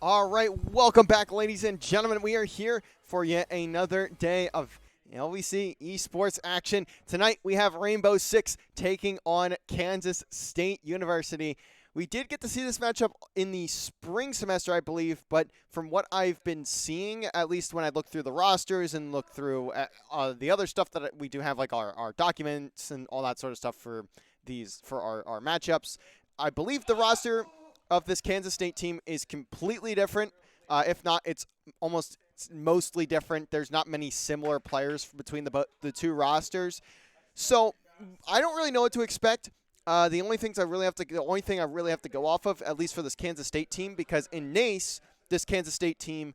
All right, welcome back, ladies and gentlemen. We are here for yet another day of LVC esports action. Tonight, we have Rainbow Six taking on Kansas State University. We did get to see this matchup in the spring semester, I believe, but from what I've been seeing, at least when I look through the rosters and look through the other stuff that we do have, like our documents and all that sort of stuff for our matchups, I believe the roster of this Kansas State team is completely different. If not, it's mostly different. There's not many similar players between the two rosters, so I don't really know what to expect. The only thing I really have to go off of, at least for this Kansas State team, because in NECC, this Kansas State team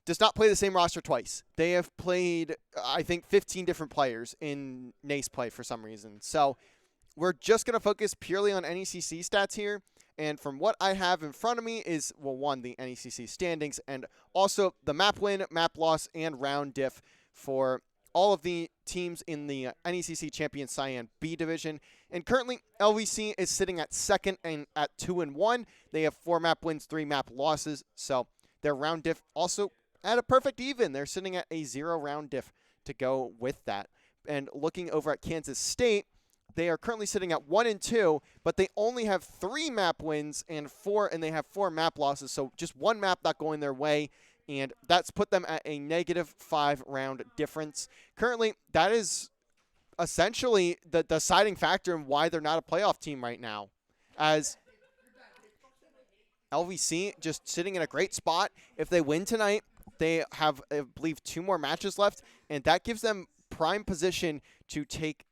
does not play the same roster twice. They have played, I think, 15 different players in NECC play for some reason. So we're just going to focus purely on NECC stats here. And from what I have in front of me is, well, one, the NECC standings, and also the map win, map loss, and round diff for all of the teams in the NECC Champion Cyan B division. And currently, LVC is sitting at second and at 2-1. They have 4 map wins, 3 map losses. So their round diff also at a perfect even. They're sitting at a 0 round diff to go with that. And looking over at Kansas State, they are currently sitting at 1-2, but they only have 3 map wins and they have 4 map losses. So just 1 map not going their way, and that's put them at a -5 round difference. Currently, that is essentially the deciding factor in why they're not a playoff team right now, as LVC just sitting in a great spot. If they win tonight, they have, I believe, 2 more matches left, and that gives them prime position to take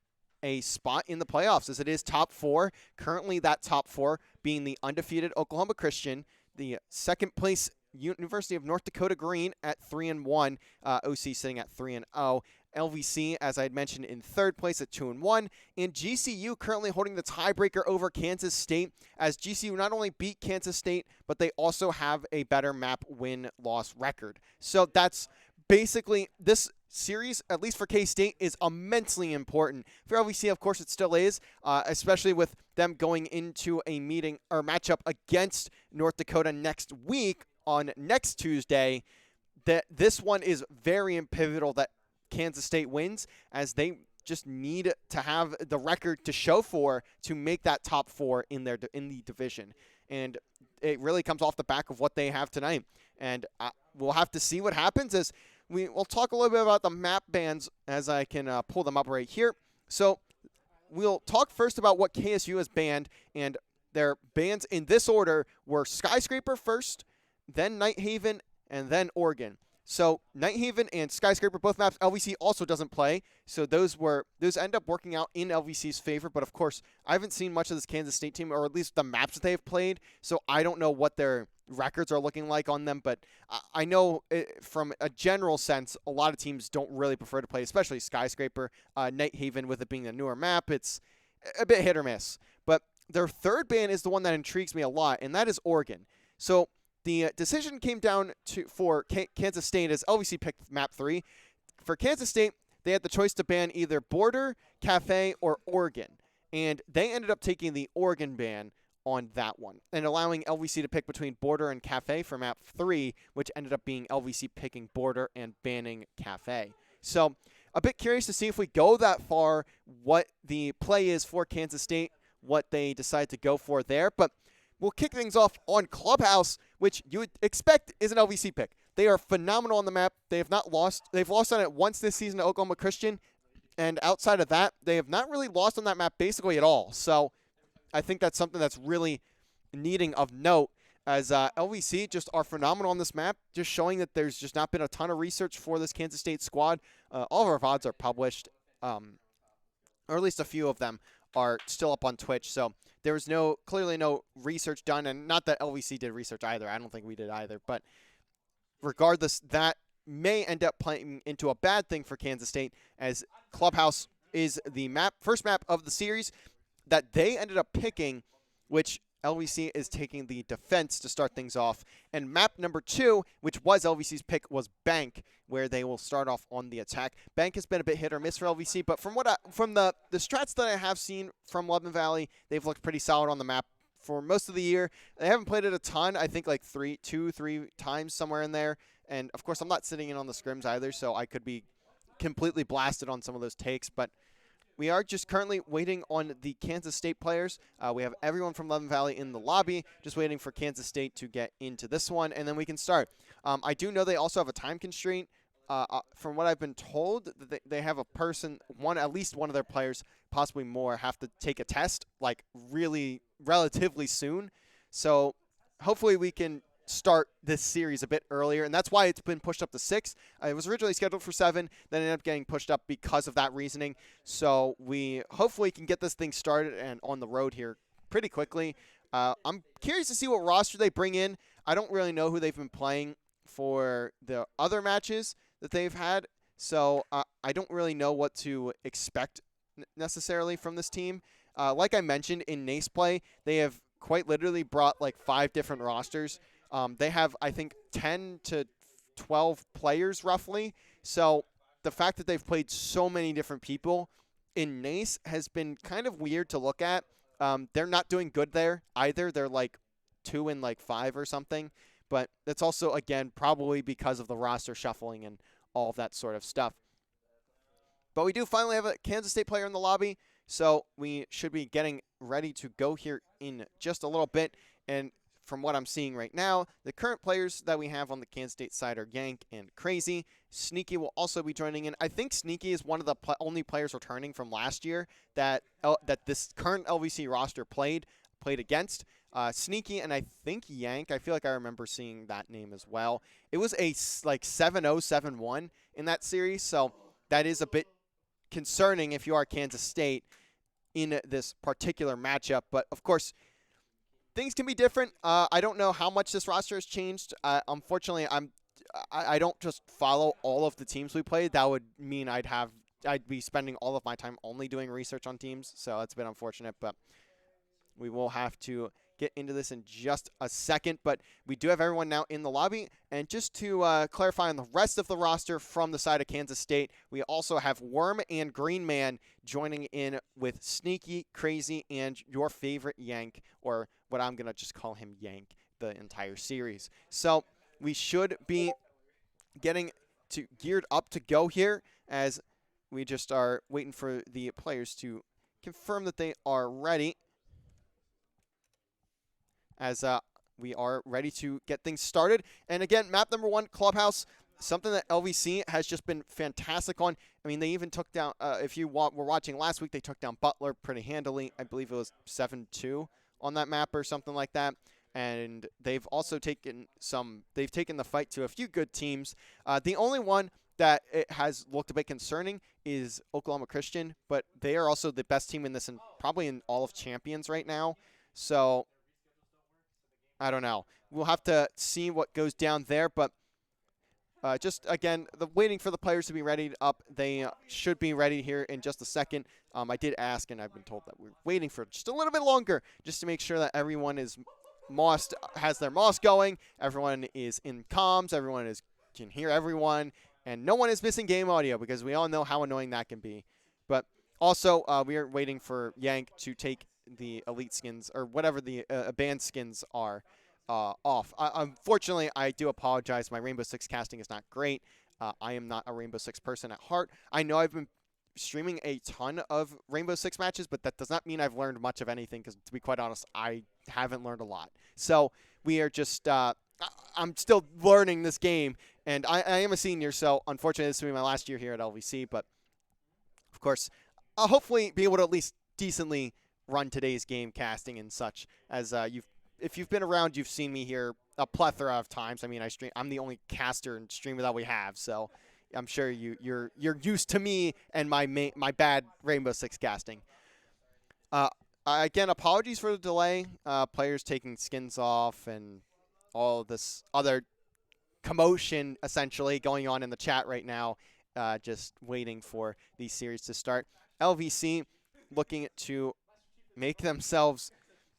a spot in the playoffs, as it is top 4. Currently, that top 4 being the undefeated Oklahoma Christian, the second place University of North Dakota Green at 3-1, OC sitting at 3-0. LVC, as I had mentioned, in third place at 2-1, and GCU currently holding the tiebreaker over Kansas State, as GCU not only beat Kansas State, but they also have a better map win-loss record. So that's basically this series, at least for K-State, is immensely important. For LVC, of course, it still is, especially with them going into a meeting or matchup against North Dakota next week on next Tuesday. That this one is very pivotal that Kansas State wins, as they just need to have the record to show for to make that top 4 in the division. And it really comes off the back of what they have tonight. And we'll have to see what happens, as we'll talk a little bit about the map bans as I can pull them up right here. So we'll talk first about what KSU has banned, and their bans in this order were Skyscraper first, then Night Haven, and then Oregon. So Night Haven and Skyscraper, both maps LVC also doesn't play, so those end up working out in LVC's favor. But of course, I haven't seen much of this Kansas State team, or at least the maps that they've played, so I don't know what their records are looking like on them. But I know from a general sense, a lot of teams don't really prefer to play, especially Skyscraper. Night Haven, with it being a newer map, it's a bit hit or miss. But their third ban is the one that intrigues me a lot, and that is Oregon. So the decision came down for Kansas State, as LVC picked map 3. For Kansas State, they had the choice to ban either Border, Cafe, or Oregon. And they ended up taking the Oregon ban on that one, and allowing LVC to pick between Border and Cafe for map 3, which ended up being LVC picking Border and banning Cafe. So a bit curious to see if we go that far, what the play is for Kansas State, what they decide to go for there. But we'll kick things off on Clubhouse, which you would expect is an LVC pick. They are phenomenal on the map. They have not lost. They've lost on it once this season to Oklahoma Christian, and outside of that, they have not really lost on that map basically at all. So I think that's something that's really needing of note, as LVC just are phenomenal on this map, just showing that there's just not been a ton of research for this Kansas State squad. All of our VODs are published, or at least a few of them are still up on Twitch, so there was clearly no research done, and not that LVC did research either. I don't think we did either, but regardless, that may end up playing into a bad thing for Kansas State, as Clubhouse is the first map of the series that they ended up picking, which LVC is taking the defense to start things off. And map number 2, which was LVC's pick, was Bank, where they will start off on the attack. Bank has been a bit hit or miss for LVC, but from the strats that I have seen from Lebanon Valley, they've looked pretty solid on the map for most of the year. They haven't played it a ton. I think like 3 times somewhere in there. And of course, I'm not sitting in on the scrims either, so I could be completely blasted on some of those takes. But we are just currently waiting on the Kansas State players. We have everyone from Levin Valley in the lobby, just waiting for Kansas State to get into this one, and then we can start. I do know they also have a time constraint. From what I've been told, they have a person, at least one of their players, possibly more, have to take a test, like really relatively soon. So hopefully we can start this series a bit earlier, and that's why it's been pushed up to 6. It was originally scheduled for 7, then it ended up getting pushed up because of that reasoning. So we hopefully can get this thing started and on the road here pretty quickly. I'm curious to see what roster they bring in. I don't really know who they've been playing for the other matches that they've had, so I don't really know what to expect necessarily from this team. Like I mentioned, in NECC play, they have quite literally brought like 5 different rosters. They have, I think, 10 to 12 players roughly. So the fact that they've played so many different people in NECC has been kind of weird to look at. They're not doing good there either. They're like 2 and like 5 or something. But that's also, again, probably because of the roster shuffling and all of that sort of stuff. But we do finally have a Kansas State player in the lobby, so we should be getting ready to go here in just a little bit. And from what I'm seeing right now, the current players that we have on the Kansas State side are Yank and Crazy. Sneaky will also be joining in. I think Sneaky is one of the only players returning from last year that this current LVC roster played against. Sneaky and I think Yank, I feel like I remember seeing that name as well. It was a like 7-0, 7-1 in that series, so that is a bit concerning if you are Kansas State in this particular matchup. But of course, things can be different. I don't know how much this roster has changed. Unfortunately, I don't just follow all of the teams we played. That would mean I'd be spending all of my time only doing research on teams, so that's a bit unfortunate. But we will have to get into this in just a second, but we do have everyone now in the lobby. And just to clarify on the rest of the roster from the side of Kansas State, we also have Worm and Green Man joining in with Sneaky, Crazy, and your favorite Yank, or what I'm going to just call him Yank the entire series. So we should be getting geared up to go here, as we just are waiting for the players to confirm that they are ready, as we are ready to get things started. And again, map number 1, Clubhouse, something that LVC has just been fantastic on. I mean, they even took down, if you were watching last week, they took down Butler pretty handily. I believe it was 7-2 on that map or something like that. And they've also taken the fight to a few good teams. The only one that it has looked a bit concerning is Oklahoma Christian, but they are also the best team in this and probably in all of Champions right now. So I don't know. We'll have to see what goes down there, but just, again, waiting for the players to be ready up. They should be ready here in just a second. I did ask, and I've been told that we're waiting for just a little bit longer just to make sure that everyone is has their MOS going, everyone is in comms, everyone can hear everyone, and no one is missing game audio, because we all know how annoying that can be. But also, we are waiting for Yank to take the elite skins, or whatever the band skins are, off. Unfortunately, I do apologize. My Rainbow Six casting is not great. I am not a Rainbow Six person at heart. I know I've been streaming a ton of Rainbow Six matches, but that does not mean I've learned much of anything, because to be quite honest, I haven't learned a lot. So we are just, I'm still learning this game, and I am a senior, so unfortunately this will be my last year here at LVC, but of course, I'll hopefully be able to at least decently run today's game casting and such, as if you've been around, you've seen me here a plethora of times. I mean, I'm the only caster and streamer that we have, so I'm sure you're used to me and my bad Rainbow Six casting. Again, apologies for the delay. Players taking skins off and all this other commotion essentially going on in the chat right now. Just waiting for the series to start. LVC looking to make themselves,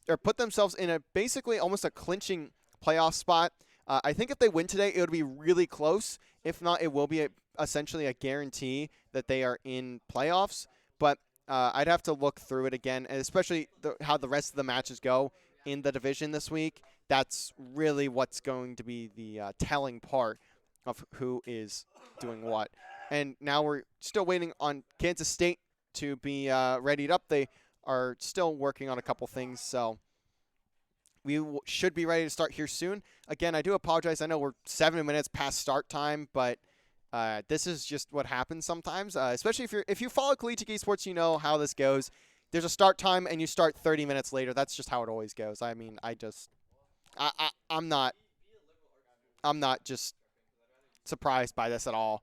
or put themselves in a basically almost a clinching playoff spot. I think if they win today, it would be really close. If not, it will be essentially a guarantee that they are in playoffs. But I'd have to look through it again, and especially how the rest of the matches go. in the division this week, that's really what's going to be the telling part of who is doing what. And now we're still waiting on Kansas State to be readied up. They are still working on a couple things, so we should be ready to start here soon. Again, I do apologize. I know we're 7 minutes past start time, but this is just what happens sometimes. Especially if you follow collegiate esports, you know how this goes. There's a start time, and you start 30 minutes later. That's just how it always goes. I mean, I'm not just surprised by this at all.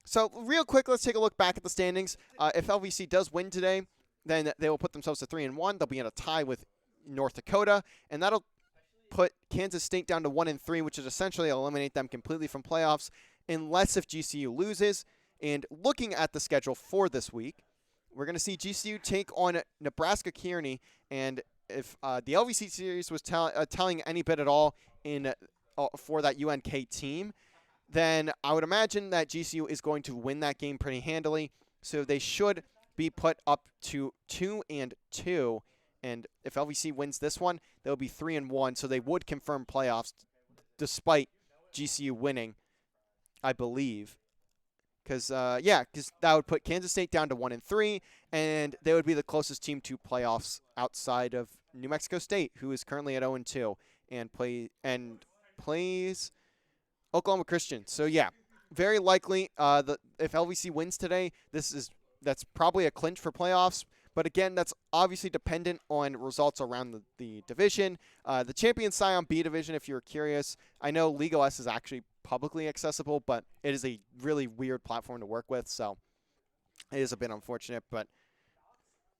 So real quick, let's take a look back at the standings. If LVC does win today, then they will put themselves to 3-1. They'll be in a tie with North Dakota, and that'll put Kansas State down to 1-3, which is essentially eliminate them completely from playoffs, unless if GCU loses. And looking at the schedule for this week, we're going to see GCU take on Nebraska Kearney, and if the LVC series was telling any bit at all in for that UNK team, then I would imagine that GCU is going to win that game pretty handily. So they should be put up to 2-2. And if LVC wins this one, they'll be 3-1. So they would confirm playoffs despite GCU winning, I believe. Because that would put Kansas State down to 1-3, and they would be the closest team to playoffs outside of New Mexico State, who is currently at 0-2 and plays Oklahoma Christian. So yeah, very likely if LVC wins today, that's probably a clinch for playoffs. But again, that's obviously dependent on results around the division. The champion Cyan B division, if you're curious, I know League OS is actually publicly accessible, but it is a really weird platform to work with, so it is a bit unfortunate. But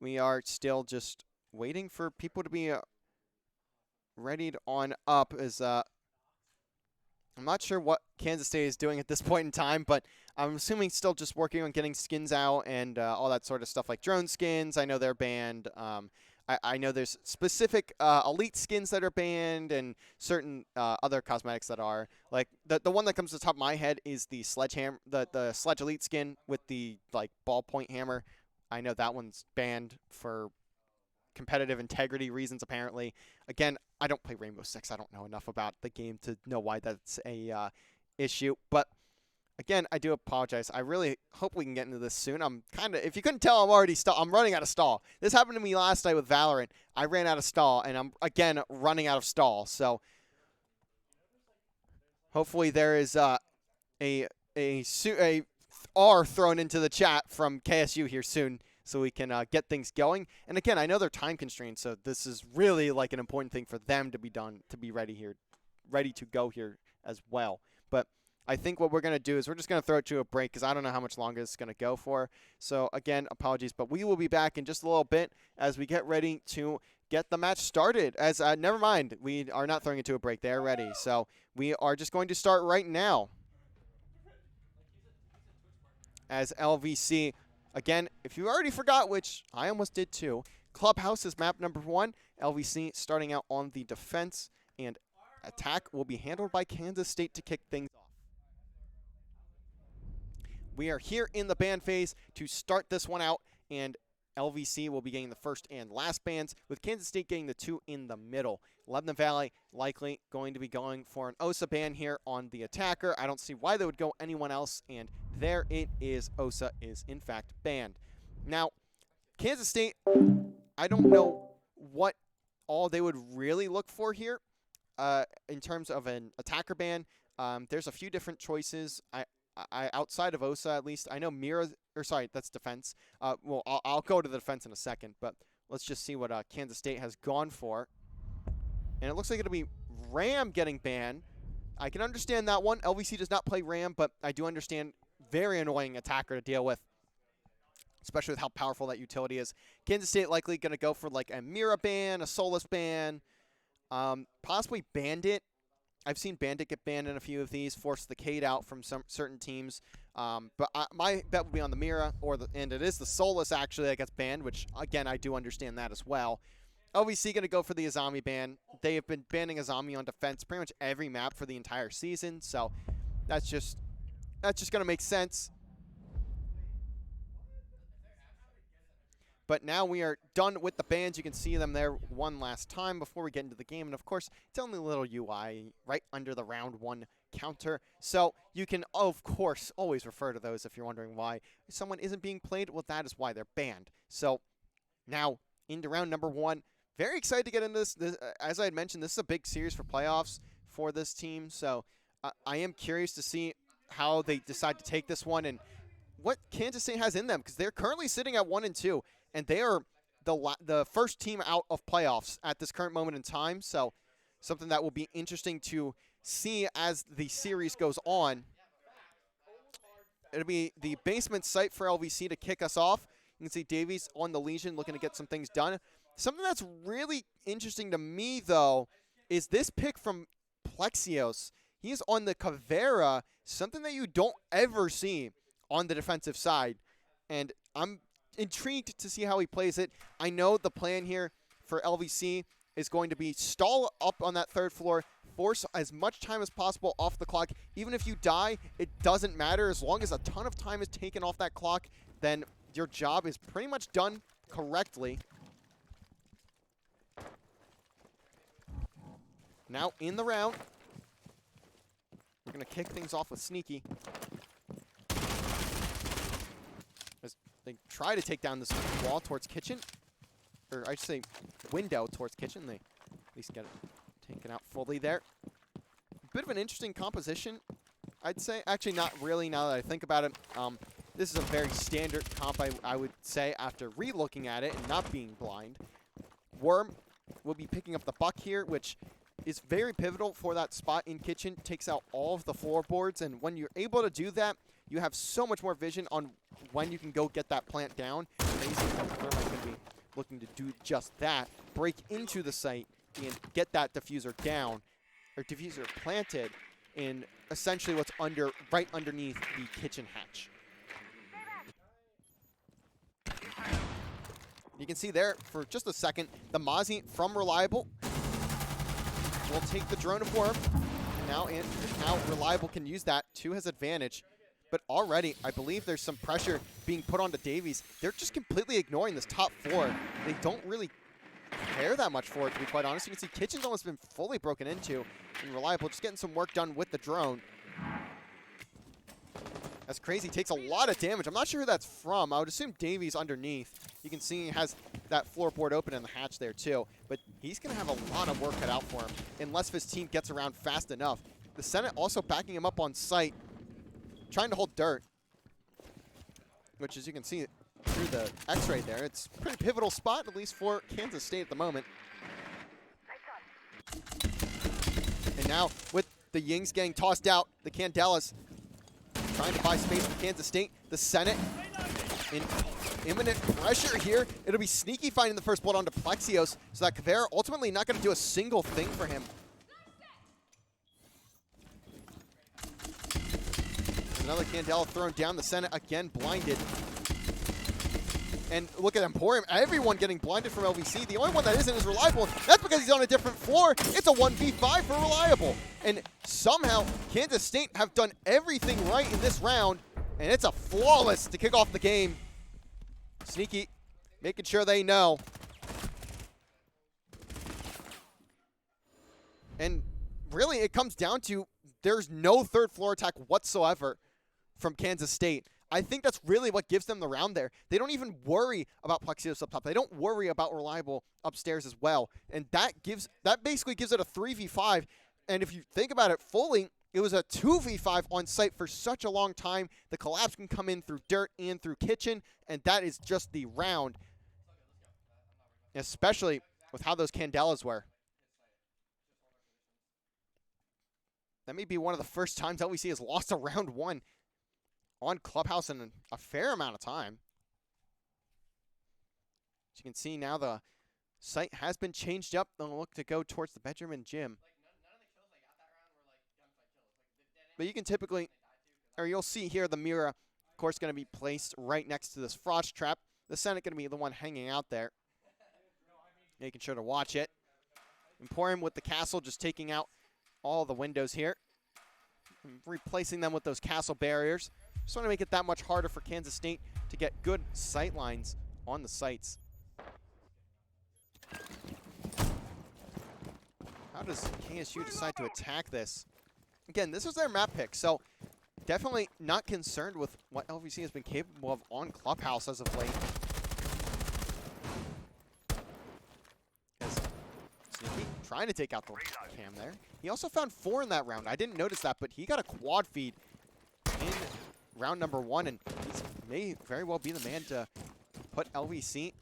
we are still just waiting for people to be readied on up. I'm not sure what Kansas State is doing at this point in time, but I'm assuming still just working on getting skins out and all that sort of stuff, like drone skins. I know they're banned. I know there's specific elite skins that are banned and certain other cosmetics that are. Like the one that comes to the top of my head is the sledgehammer, the Sledge Elite skin with the like ballpoint hammer. I know that one's banned for competitive integrity reasons, apparently. Again, I don't play Rainbow Six. I don't know enough about the game to know why that's a issue. But again, I do apologize. I really hope we can get into this soon. If you couldn't tell, I'm running out of stall. This happened to me last night with Valorant. I ran out of stall, and I'm again running out of stall. So hopefully there is a R thrown into the chat from KSU here soon, so we can get things going. And again, I know they're time constrained, so this is really like an important thing for them to be done, to be ready to go here as well. But I think what we're going to do is we're just going to throw it to a break because I don't know how much longer it's going to go for. So again, apologies, but we will be back in just a little bit as we get ready to get the match started. Never mind, we are not throwing it to a break. They are ready. So we are just going to start right now. As LVC, again, if you already forgot, which I almost did too, Clubhouse is map number 1. LVC starting out on the defense, and attack will be handled by Kansas State to kick things off. We are here in the ban phase to start this one out, and LVC will be getting the first and last bans, with Kansas State getting the 2 in the middle. Lebanon Valley likely going to be going for an OSA ban here on the attacker. I don't see why they would go anyone else, and there it is. OSA is, in fact, banned. Now, Kansas State, I don't know what all they would really look for here in terms of an attacker ban. There's a few different choices. I outside of OSA, at least, I know that's defense. Well, I'll go to the defense in a second, but let's just see what Kansas State has gone for. And it looks like it'll be Ram getting banned. I can understand that one. LVC does not play Ram, but I do understand very annoying attacker to deal with, especially with how powerful that utility is. Kansas State likely going to go for like a Mira ban, a Solus ban, possibly Bandit. I've seen Bandit get banned in a few of these, force the Cade out from some certain teams. But my bet would be on the Mira, and it is the Solus actually that gets banned, which again I do understand that as well. LVC going to go for the Azami ban. They have been banning Azami on defense pretty much every map for the entire season, so that's just going to make sense. But now we are done with the bans. You can see them there one last time before we get into the game. And of course, it's only a little UI right under the round 1 counter. So you can, of course, always refer to those if you're wondering why someone isn't being played. Well, that is why they're banned. So now into round number 1. Very excited to get into this. As I had mentioned, this is a big series for playoffs for this team. So I am curious to see how they decide to take this one and what Kansas State has in them, because they're currently sitting at 1-2. And they are the first team out of playoffs at this current moment in time. So something that will be interesting to see as the series goes on. It'll be the basement site for LVC to kick us off. You can see Davies on the Legion looking to get some things done. Something that's really interesting to me, though, is this pick from Plexios. He's on the Caveira, something that you don't ever see on the defensive side. And I'm intrigued to see how he plays it. I know the plan here for LVC is going to be stall up on that 3rd floor, force as much time as possible off the clock. Even if you die, it doesn't matter. As long as a ton of time is taken off that clock, then your job is pretty much done correctly. Now in the round, we're going to kick things off with Sneaky. They try to take down this wall towards Kitchen. Or I should say window towards Kitchen. They at least get it taken out fully there. Bit of an interesting composition, I'd say. Actually, not really now that I think about it. This is a very standard comp, I would say, after re-looking at it and not being blind. Worm will be picking up the buck here, which is very pivotal for that spot in Kitchen. Takes out all of the floorboards, and when you're able to do that, you have so much more vision on when you can go get that plant down. Amazing. They're going to be looking to do just that. Break into the site and get that diffuser down, or diffuser planted in essentially what's right underneath the kitchen hatch. You can see there for just a second, the Mozzie from Reliable will take the drone of Worm. Now Reliable can use that to his advantage. But already, I believe there's some pressure being put onto Davies. They're just completely ignoring this top 4. They don't really care that much for it, to be quite honest. You can see Kitchen's almost been fully broken into. And Reliable just getting some work done with the drone. That's crazy. Takes a lot of damage. I'm not sure who that's from. I would assume Davies underneath. You can see he has that floorboard open in the hatch there too. But he's going to have a lot of work cut out for him unless his team gets around fast enough. The Senate also backing him up on site, trying to hold dirt, which, as you can see through the x-ray there, it's a pretty pivotal spot, at least for Kansas State at the moment. And now, with the Yings getting tossed out, the Candelas trying to buy space for Kansas State. The Senate in imminent pressure here. It'll be Sneaky finding the first blood onto Plexios, so that Caveira ultimately not going to do a single thing for him. Another Candela thrown down. The Senate again blinded. And look at Emporium. Everyone getting blinded from LVC. The only one that isn't is Reliable. That's because he's on a different floor. It's a 1v5 for Reliable. And somehow, Kansas State have done everything right in this round. And it's a flawless to kick off the game. Sneaky making sure they know. And really, it comes down to there's no third floor attack whatsoever from Kansas State. I think that's really what gives them the round there. They don't even worry about Plexios up top. They don't worry about Reliable upstairs as well. And that basically gives it a 3v5. And if you think about it fully, it was a 2v5 on site for such a long time. The collapse can come in through dirt and through kitchen, and that is just the round, especially with how those Candelas were. That may be one of the first times LVC has lost a round one on Clubhouse in a fair amount of time. As you can see now, the site has been changed up. They'll look to go towards the bedroom and gym. But you can typically, or you'll see here the mirror, of course, going to be placed right next to this frost trap. The Senate going to be the one hanging out there, making sure to watch it. Emporium with the castle, just taking out all the windows here, replacing them with those castle barriers. Just want to make it that much harder for Kansas State to get good sight lines on the sights. How does KSU decide to attack this? Again, this was their map pick, so definitely not concerned with what LVC has been capable of on Clubhouse as of late. As Sneaky trying to take out the cam there. He also found 4 in that round. I didn't notice that, but he got a quad feed in round number 1, and he may very well be the man to put LVC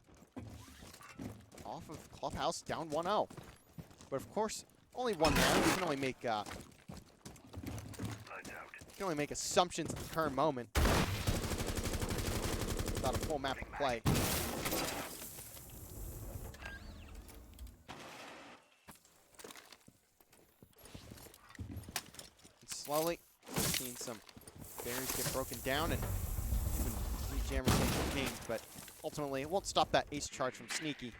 off of Clubhouse down 1-0. But of course, only one round. We can only make assumptions at the current moment without a full map of play. And slowly, seeing some barriers get broken down and even Jammer taking games, but ultimately it won't stop that ace charge from Sneaky.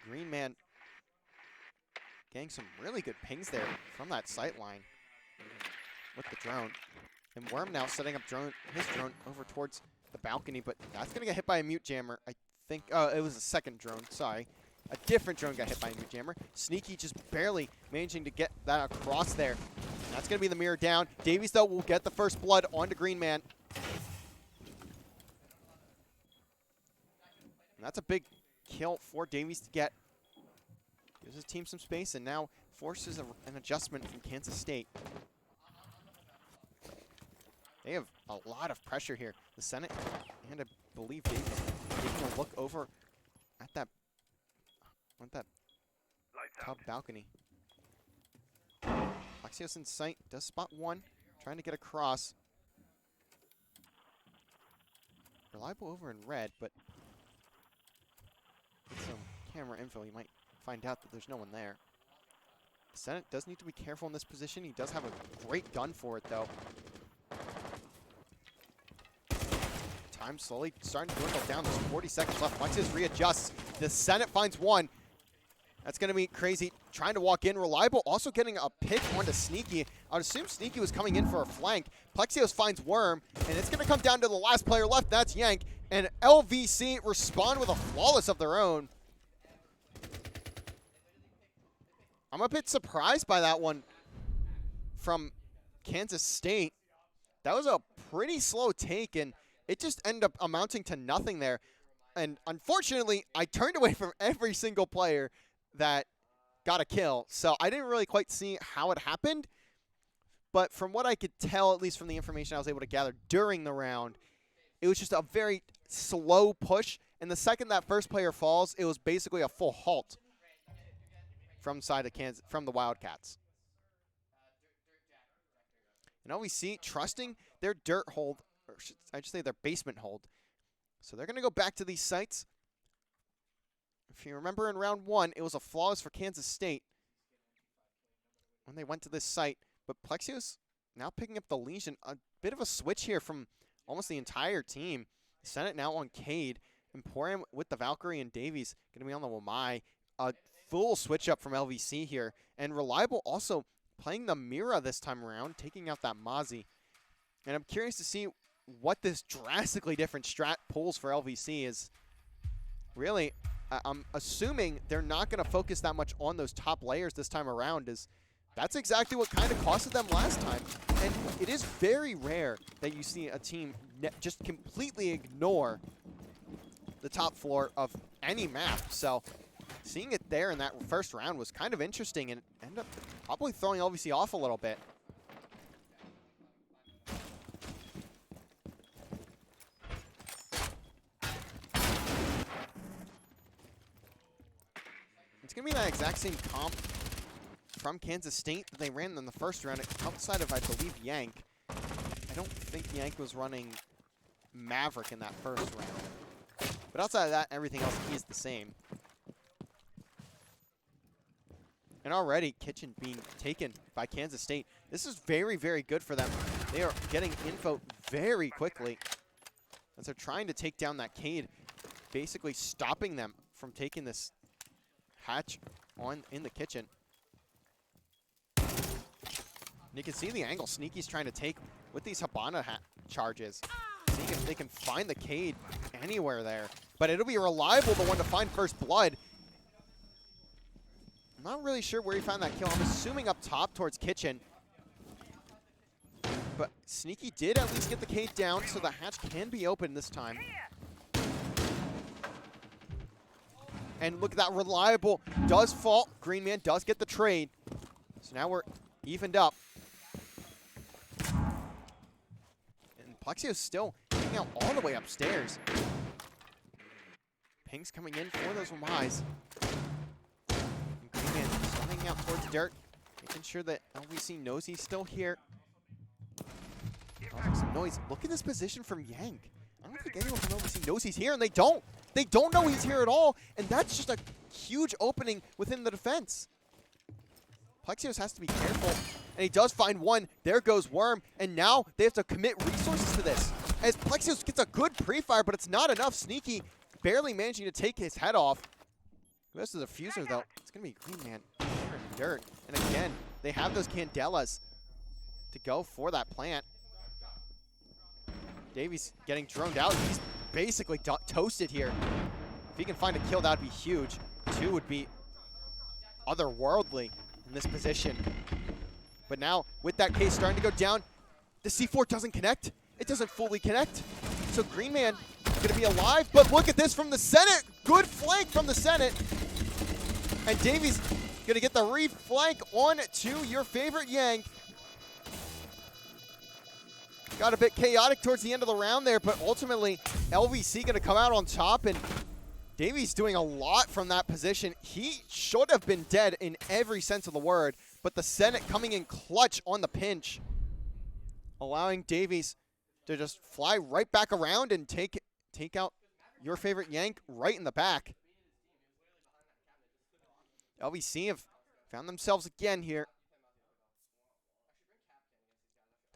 Green Man getting some really good pings there from that sight line with the drone. And Worm now setting up his drone over towards the balcony, but that's going to get hit by a mute jammer. I think, it was a second drone, sorry. A different drone got hit by a mute jammer. Sneaky just barely managing to get that across there. And that's going to be the mirror down. Davies, though, will get the first blood onto Green Man. And that's a big kill for Davies to get. Gives his team some space and now forces an adjustment from Kansas State. They have a lot of pressure here. The Senate and I believe Davies taking a look over at that top balcony. Plexios in sight, does spot 1, trying to get across. Reliable over in red, but with some camera info, you might find out that there's no one there. The Senate does need to be careful in this position. He does have a great gun for it, though. Time slowly starting to dwindle down. There's 40 seconds left. Plexios readjusts. The Senate finds 1. That's going to be crazy. Trying to walk in. Reliable also getting a pick onto Sneaky. I would assume Sneaky was coming in for a flank. Plexios finds Worm, and it's going to come down to the last player left. That's Yank. And LVC respond with a flawless of their own. I'm a bit surprised by that one from Kansas State. That was a pretty slow take, and it just ended up amounting to nothing there. And unfortunately, I turned away from every single player that got a kill, so I didn't really quite see how it happened. But from what I could tell, at least from the information I was able to gather during the round, it was just a very slow push. And the second that first player falls, it was basically a full halt from side of Kansas, from the Wildcats. And LVC trusting their dirt hold, or I should say their basement hold. So they're going to go back to these sites. If you remember in round 1, it was a flawless for Kansas State when they went to this site. But Plexios now picking up the Legion. A bit of a switch here from almost the entire team. Senate now on Cade. Emporium with the Valkyrie and Davies going to be on the Wamai. A full switch up from LVC here. And Reliable also playing the Mira this time around, taking out that Mozzie. And I'm curious to see what this drastically different strat pulls for LVC is. Really, I'm assuming they're not going to focus that much on those top layers this time around, as that's exactly what kind of costed them last time. And it is very rare that you see a team just completely ignore the top floor of any map. So seeing it there in that first round was kind of interesting and ended up probably throwing LVC off a little bit. It's going to be that exact same comp from Kansas State that they ran in the first round outside of, I believe, Yank. I don't think Yank was running Maverick in that first round. But outside of that, everything else is the same. And already, Kitchen being taken by Kansas State. This is very, very good for them. They are getting info very quickly as they're trying to take down that Cade, basically stopping them from taking this hatch on in the kitchen. And you can see the angle Sneaky's trying to take with these Habana charges. Seeing if they can find the Cade anywhere there. But it'll be Reliable, the one to find first blood. I'm not really sure where he found that kill. I'm assuming up top towards Kitchen. But Sneaky did at least get the Cade down, so the hatch can be open this time. And look at that, Reliable does fall. Green Man does get the trade. So now we're evened up. And Plexio's still hanging out all the way upstairs. Ping's coming in for those Wamais. And Green Man still hanging out towards dirt, making sure that LVC knows he's still here. Causing some noise. Look at this position from Yank. I don't think anyone from LVC knows he's here, and they don't. They don't know he's here at all, and that's just a huge opening within the defense. Plexios has to be careful, and he does find one. There goes Worm, and now they have to commit resources to this. As Plexios gets a good pre-fire, but it's not enough. Sneaky barely managing to take his head off. Who has the diffuser, though? It's going to be Green Man here in dirt. And again, they have those Candelas to go for that plant. Davies getting droned out. He's basically toasted here. If he can find a kill, that would be huge. 2 would be otherworldly in this position. But now, with that case starting to go down, the C4 doesn't connect. It doesn't fully connect. So Green Man is going to be alive. But look at this from the Senate. Good flank from the Senate. And Davies going to get the re-flank on to your favorite Yank. Got a bit chaotic towards the end of the round there, but ultimately LVC going to come out on top, and Davies doing a lot from that position. He should have been dead in every sense of the word, but the Senate coming in clutch on the pinch, allowing Davies to just fly right back around and take out your favorite Yank right in the back. LVC have found themselves again here.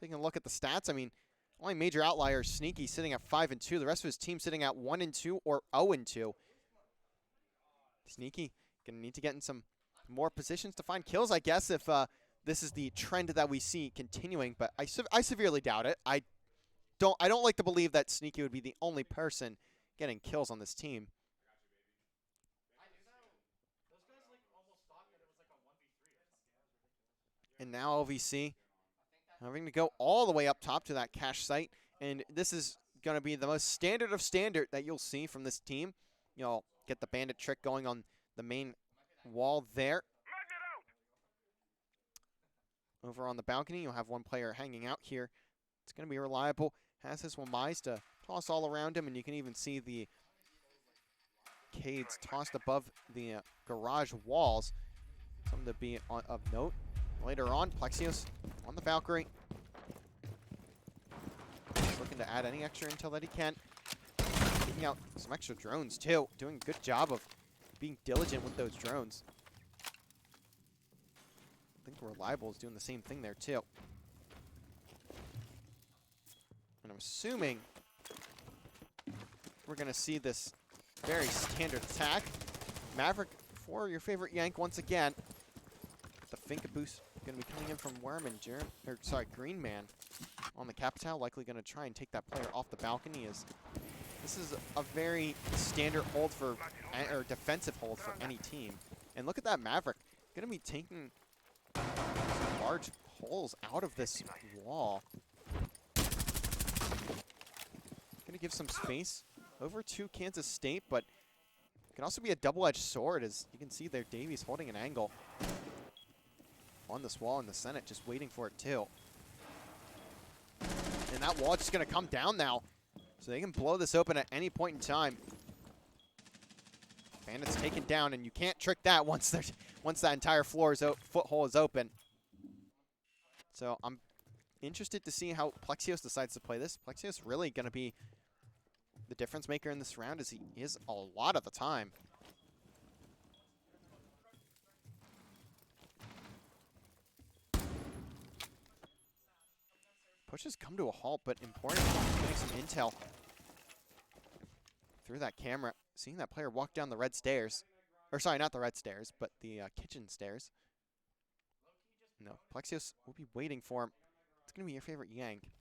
Taking a look at the stats, I mean, only major outlier is Sneaky sitting at 5-2. The rest of his team sitting at 1-2 or 0-2. Sneaky gonna need to get in some more positions to find kills, I guess, if this is the trend that we see continuing. But I severely doubt it. I don't like to believe that Sneaky would be the only person getting kills on this team. And now LVC having to go all the way up top to that cache site. And this is going to be the most standard of standard that you'll see from this team. You'll get the bandit trick going on the main wall there. Over on the balcony, you'll have one player hanging out here. It's going to be Reliable. Has his Wamais to toss all around him, and you can even see the Cades tossed above the garage walls. Something to be of note. Later on, Plexios on the Valkyrie. Looking to add any extra intel that he can. Taking out some extra drones, too. Doing a good job of being diligent with those drones. I think Reliable is doing the same thing there, too. And I'm assuming we're going to see this very standard attack. Maverick for your favorite Yank once again. The Finka boost going to be coming in from Worm and Green Man on the Capital. Likely going to try and take that player off the balcony. As this is a very standard hold for, or defensive hold for any team. And look at that Maverick. Going to be taking some large holes out of this wall. Going to give some space over to Kansas State, but it can also be a double-edged sword, as you can see there, Davies holding an angle on this wall in the Senate, just waiting for it too. And that wall is just going to come down now, so they can blow this open at any point in time. Bandit's taken down, and you can't trick that once that entire foothold is open. So I'm interested to see how Plexios decides to play this. Plexios really going to be the difference maker in this round, as he is a lot of the time. Pushes come to a halt, but important, getting some intel through that camera. Seeing that player walk down the red stairs. Or sorry, not the red stairs, but the kitchen stairs. No, Plexios will be waiting for him. It's going to be your favorite Yank.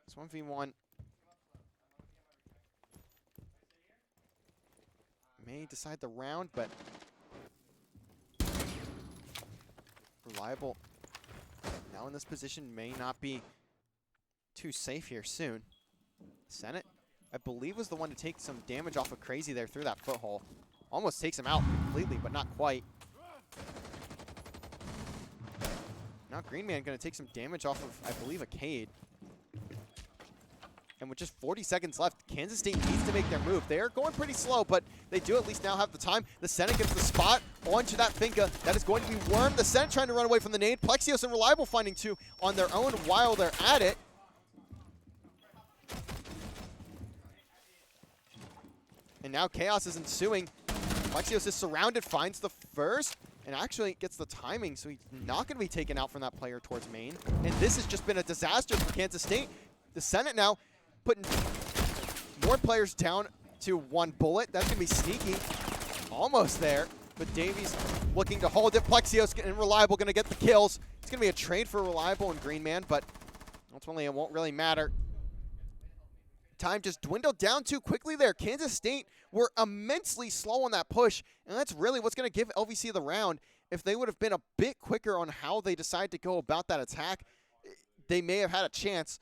It's 1v1. May decide the round, but Reliable now in this position may not be too safe here soon. Senate, I believe, was the one to take some damage off of Crazy there through that foothold. Almost takes him out completely, but not quite. Now Green Man going to take some damage off of, I believe, a Cade. And with just 40 seconds left, Kansas State needs to make their move. They are going pretty slow, but they do at least now have the time. The Senate gets the spot onto that Finka. That is going to be Worm. The Senate trying to run away from the nade. Plexios and Reliable finding two on their own while they're at it. And now chaos is ensuing. Plexios is surrounded, finds the first, and actually gets the timing, so he's not going to be taken out from that player towards main. And this has just been a disaster for Kansas State. The Senate now putting more players down to one bullet. That's going to be sneaky. Almost there. But Davies looking to hold it. Plexios and Reliable going to get the kills. It's going to be a trade for Reliable and Green Man, but ultimately it won't really matter. Time just dwindled down too quickly there. Kansas State were immensely slow on that push, and that's really what's going to give LVC the round. If they would have been a bit quicker on how they decide to go about that attack, they may have had a chance.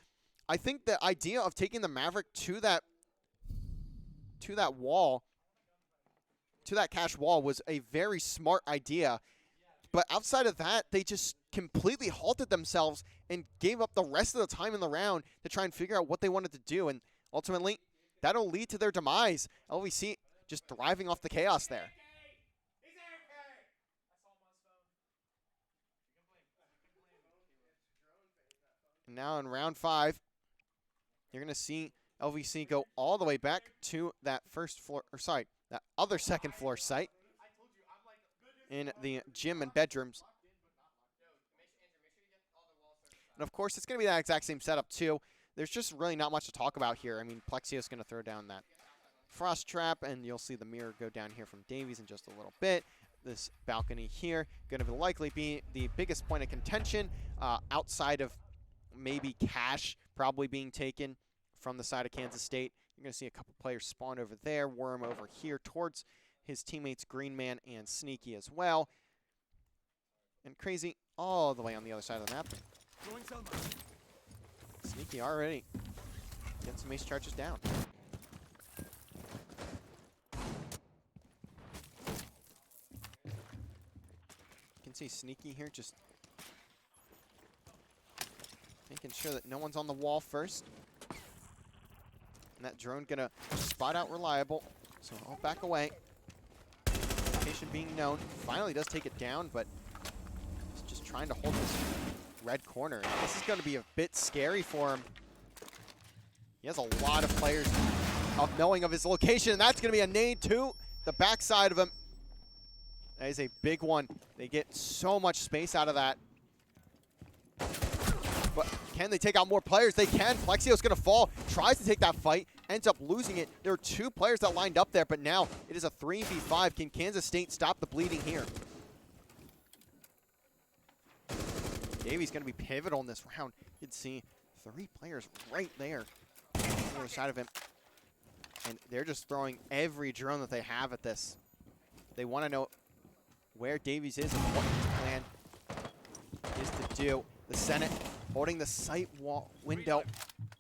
I think the idea of taking the Maverick to that wall, to that cache wall, was a very smart idea. But outside of that, they just completely halted themselves and gave up the rest of the time in the round to try and figure out what they wanted to do. And ultimately, that'll lead to their demise. LVC just thriving off the chaos there. And now in round 5, you're going to see LVC go all the way back to that first floor, or sorry, that other second floor site in the gym and bedrooms. And of course, it's going to be that exact same setup too. There's just really not much to talk about here. I mean, Plexios going to throw down that frost trap, and you'll see the mirror go down here from Davies in just a little bit. This balcony here going to likely be the biggest point of contention outside of maybe Cash probably being taken from the side of Kansas State. You're going to see a couple players spawn over there. Worm over here towards his teammates Green Man and Sneaky as well. And Crazy all the way on the other side of the map. Sneaky already getting some ace charges down. You can see Sneaky here just making sure that no one's on the wall first. And that drone gonna spot out Reliable, so I'll back away. Location being known. Finally does take it down, but he's just trying to hold this red corner. And this is gonna be a bit scary for him. He has a lot of players knowing of his location, and that's gonna be a nade to the backside of him. That is a big one. They get so much space out of that. But can they take out more players? They can. Plexios going to fall. Tries to take that fight. Ends up losing it. There are 2 players that lined up there, but now it is a 3v5. Can Kansas State stop the bleeding here? Davies going to be pivotal in this round. You can see 3 players right there on the other side of him. And they're just throwing every drone that they have at this. They want to know where Davies is and what his plan is to do. The Senate holding the sight wall window.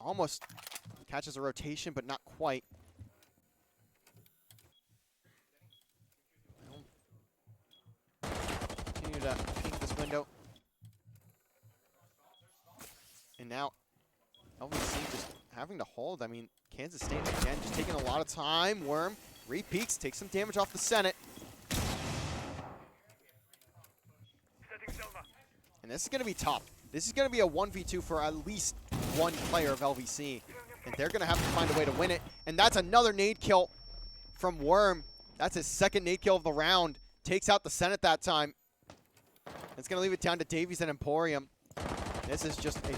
Almost catches a rotation, but not quite. Continue to ping this window. And now LVC just having to hold. I mean, Kansas State again just taking a lot of time. Worm repeats, takes some damage off the Senate. And this is going to be tough. This is going to be a 1v2 for at least one player of LVC. And they're going to have to find a way to win it. And that's another nade kill from Worm. That's his second nade kill of the round. Takes out the Senate that time. It's going to leave it down to Davies and Emporium. This is just a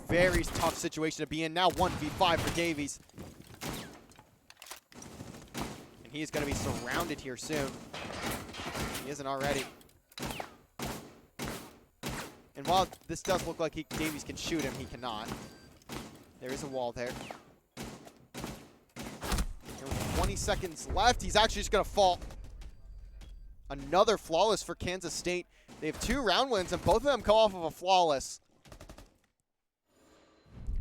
very tough situation to be in. Now 1v5 for Davies. And he is going to be surrounded here soon. He isn't already. And while this does look like Davies can shoot him, he cannot. There is a wall there. There was 20 seconds left. He's actually just going to fall. Another flawless for Kansas State. They have 2 round wins, and both of them come off of a flawless.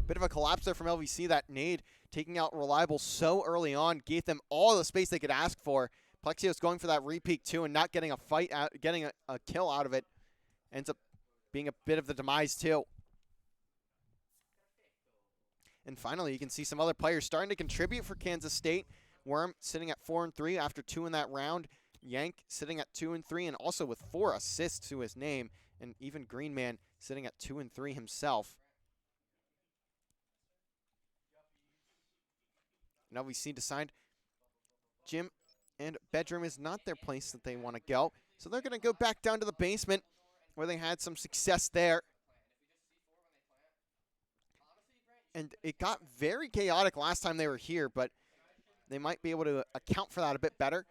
Bit of a collapse there from LVC. That nade taking out Reliable so early on gave them all the space they could ask for. Plexios going for that repeat too and not getting a fight out, getting a kill out of it. Ends up being a bit of the demise too. And finally, you can see some other players starting to contribute for Kansas State. Worm sitting at 4-3 after 2 in that round. Yank sitting at 2-3 and also with 4 assists to his name. And even Greenman sitting at 2-3 himself. Now we see decide gym and bedroom is not their place that they want to go. So they're going to go back down to the basement where they had some success there. And it got very chaotic last time they were here, but they might be able to account for that a bit better.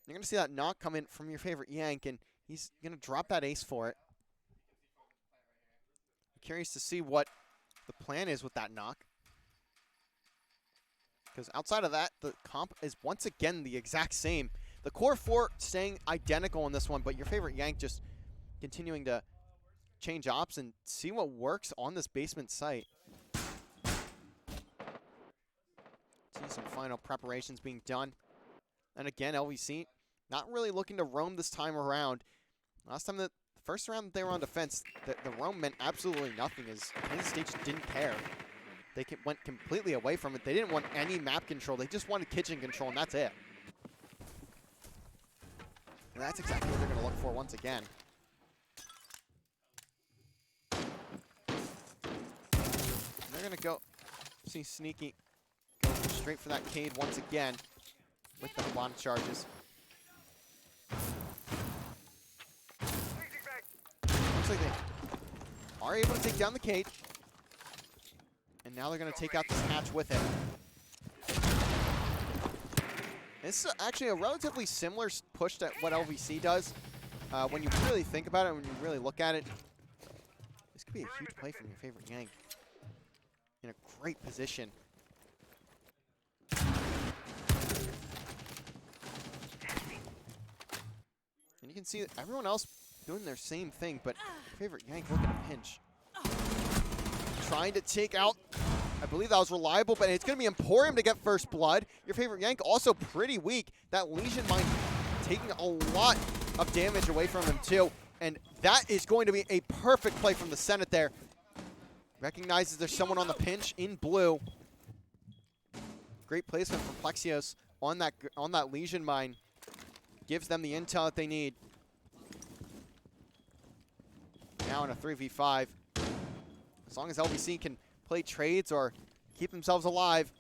You're going to see that knock come in from your favorite Yank, and he's going to drop that ace for it. I'm curious to see what the plan is with that knock. Because outside of that, the comp is once again the exact same. The core 4 staying identical in this one, but your favorite Yank just continuing to change ops and see what works on this basement site. See some final preparations being done. And again, LVC not really looking to roam this time around. Last time, the first round they were on defense, the roam meant absolutely nothing as Kansas State just didn't care. They went completely away from it. They didn't want any map control. They just wanted kitchen control, and that's it. And that's exactly what they're going to look for once again. And they're going to go see Sneaky go straight for that Cade once again with the bond charges. Looks like they are able to take down the Cade. And now they're going to take out this hatch with it. This is actually a relatively similar push to what LVC does. When you really think about it, when you really look at it, this could be a huge play from your favorite Yank. In a great position. And you can see everyone else doing their same thing, but your favorite Yank looking to pinch. Trying to take out, I believe that was Reliable, but it's going to be Emporium to get first blood. Your favorite Yank also pretty weak. That Legion Mine taking a lot of damage away from him too. And that is going to be a perfect play from the Senate there. Recognizes there's someone on the pinch in blue. Great placement from Plexios on that Legion Mine. Gives them the intel that they need. Now in a 3v5. As long as LVC can play trades or keep themselves alive,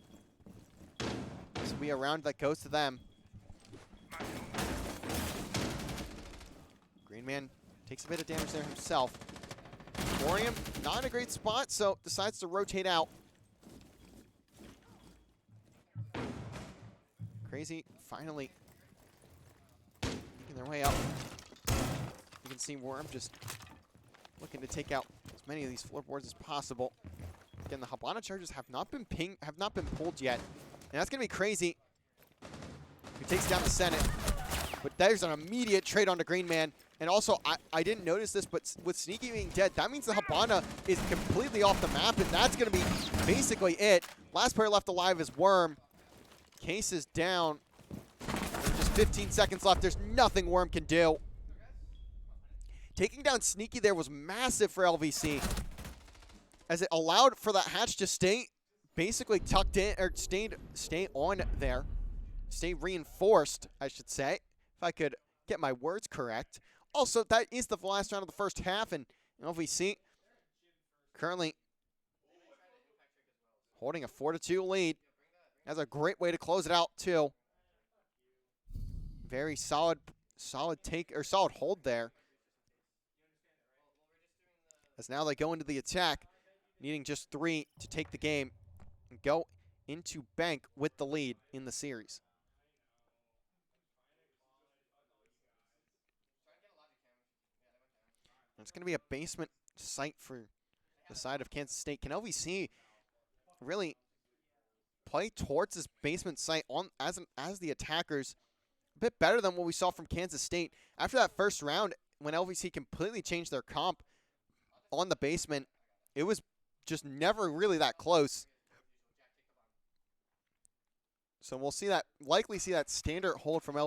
this will be a round that goes to them. Greenman takes a bit of damage there himself. Emporium not in a great spot, so decides to rotate out. Crazy finally making their way up. You can see Worm just looking to take out as many of these floorboards as possible. Again, the Habana charges have not been pulled yet. And that's going to be crazy. He takes down the Senate. But there's an immediate trade onto Greenman. And also, I didn't notice this, but with Sneaky being dead, that means the Habana is completely off the map, and that's going to be basically it. Last player left alive is Worm. Case is down. There's just 15 seconds left. There's nothing Worm can do. Taking down Sneaky there was massive for LVC, as it allowed for that hatch to stay basically tucked in, or stay on there. Stay reinforced, I should say, if I could get my words correct. Also, that is the last round of the first half, and LVC currently holding a 4-2 lead. That's a great way to close it out, too. Very solid take, or solid hold there. As now they go into the attack, needing just 3 to take the game and go into bank with the lead in the series. It's going to be a basement site for the side of Kansas State. Can LVC really play towards this basement site on as the attackers. A bit better than what we saw from Kansas State. After that first round, when LVC completely changed their comp on the basement, it was just never really that close. So we'll see that, likely see that standard hold from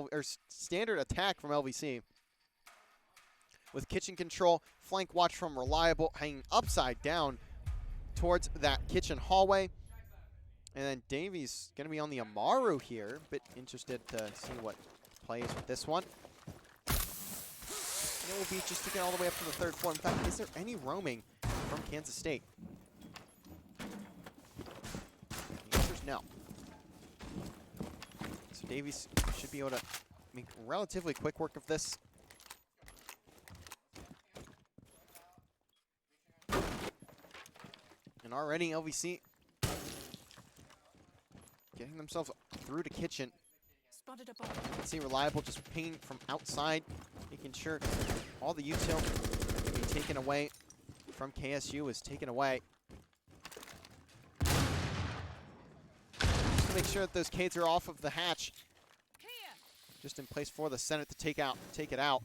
standard attack from LVC. With kitchen control, flank watch from Reliable, hanging upside down towards that kitchen hallway. And then Davies going to be on the Amaru here. Bit interested to see what plays with this one. It will be just to get all the way up to the third floor. In fact, is there any roaming from Kansas State? The answer is no. So Davies should be able to make relatively quick work of this. And already LVC getting themselves through to kitchen. Spotted a Let's see, Reliable just pinging from outside, making sure all the util can be taken away from KSU is taken away. Just to make sure that those Cades are off of the hatch. Just in place for the Senate to take it out.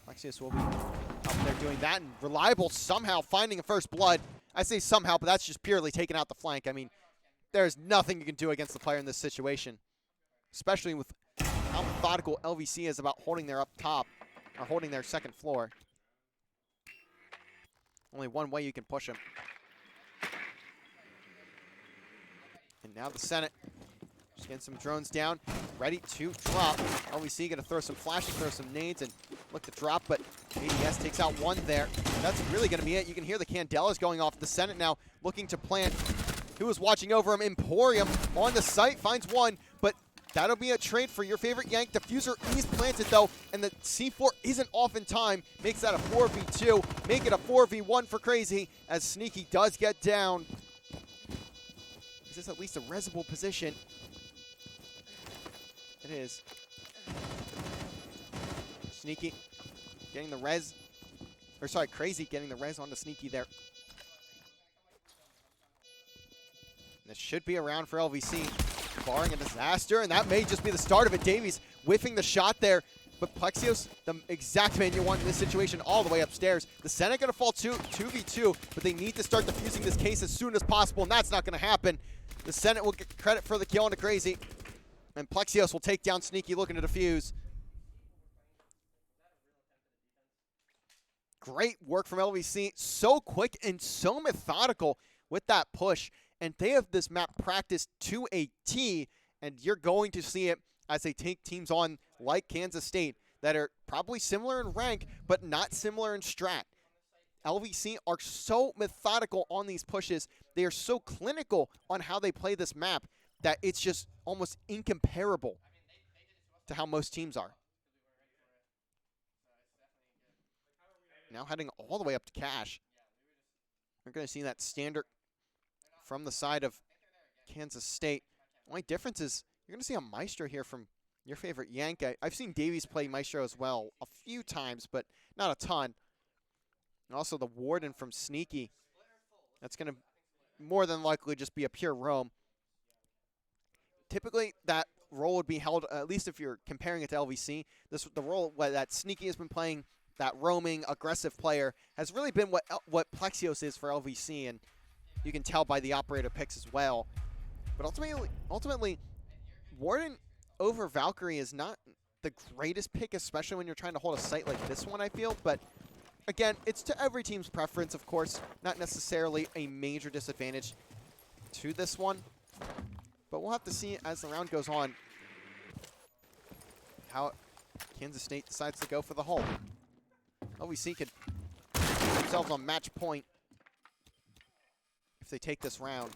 Plexios will be up there doing that, and Reliable somehow finding a first blood. I say somehow, but that's just purely taking out the flank. I mean, there's nothing you can do against the player in this situation, especially with how methodical LVC is about holding their up top, or holding their second floor. Only one way you can push them. And now the Senate just getting some drones down, ready to drop. LVC going to throw some flashing, throw some nades, and look to drop, but ADS takes out one there. That's really going to be it. You can hear the Candelas going off. The Senate now looking to plant. Who was watching over him? Emporium on the site, finds one, but that'll be a trade for your favorite Yank. Diffuser is planted though, and the C4 isn't off in time. Makes that a 4v2, make it a 4v1 for Crazy, as Sneaky does get down. Is this at least a resable position? It is. Sneaky getting the res, or sorry, Crazy getting the res onto Sneaky there. This should be a round for LVC, barring a disaster, and that may just be the start of it. Davies whiffing the shot there, but Plexios, the exact man you want in this situation, all the way upstairs. The Senate going to fall 2v2, but they need to start defusing this case as soon as possible, and that's not going to happen. The Senate will get credit for the kill into Crazy, and Plexios will take down Sneaky looking to defuse. Great work from LVC, so quick and so methodical with that push. And they have this map practiced to a T, and you're going to see it as they take teams on like Kansas State that are probably similar in rank, but not similar in strat. LVC are so methodical on these pushes. They are so clinical on how they play this map that it's just almost incomparable to how most teams are. Now heading all the way up to Cash. We're going to see that standard from the side of Kansas State. Only difference is you're going to see a Maestro here from your favorite Yank. I've seen Davies play Maestro as well a few times, but not a ton. And also the Warden from Sneaky. That's going to more than likely just be a pure roam. Typically, that role would be held, at least if you're comparing it to LVC, the role that Sneaky has been playing, that roaming, aggressive player, has really been what Plexios is for LVC, and you can tell by the operator picks as well. But ultimately, Warden over Valkyrie is not the greatest pick, especially when you're trying to hold a site like this one, I feel. But again, it's to every team's preference, of course. Not necessarily a major disadvantage to this one. But we'll have to see as the round goes on how Kansas State decides to go for the hold. LVC could put themselves on match point if they take this round.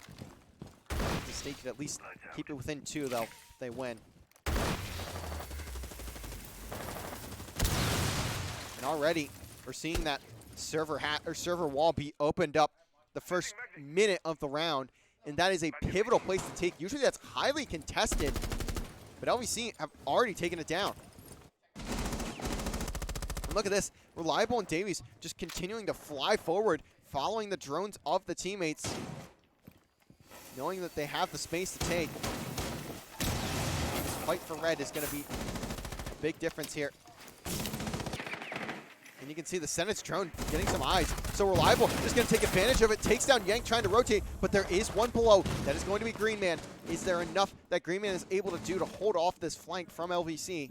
Kansas State could at least keep it within 2, though, if they win. And already, we're seeing that server wall be opened up the first minute of the round, and that is a pivotal place to take. Usually that's highly contested, but LVC have already taken it down. And look at this, Reliable and Davies just continuing to fly forward, following the drones of the teammates. knowing that they have the space to take. This fight for red is going to be a big difference here. And you can see the Senate's drone getting some eyes. So Reliable just going to take advantage of it. Takes down Yank trying to rotate, but there is one below. That is going to be Green Man. Is there enough that Green Man is able to do to hold off this flank from LVC?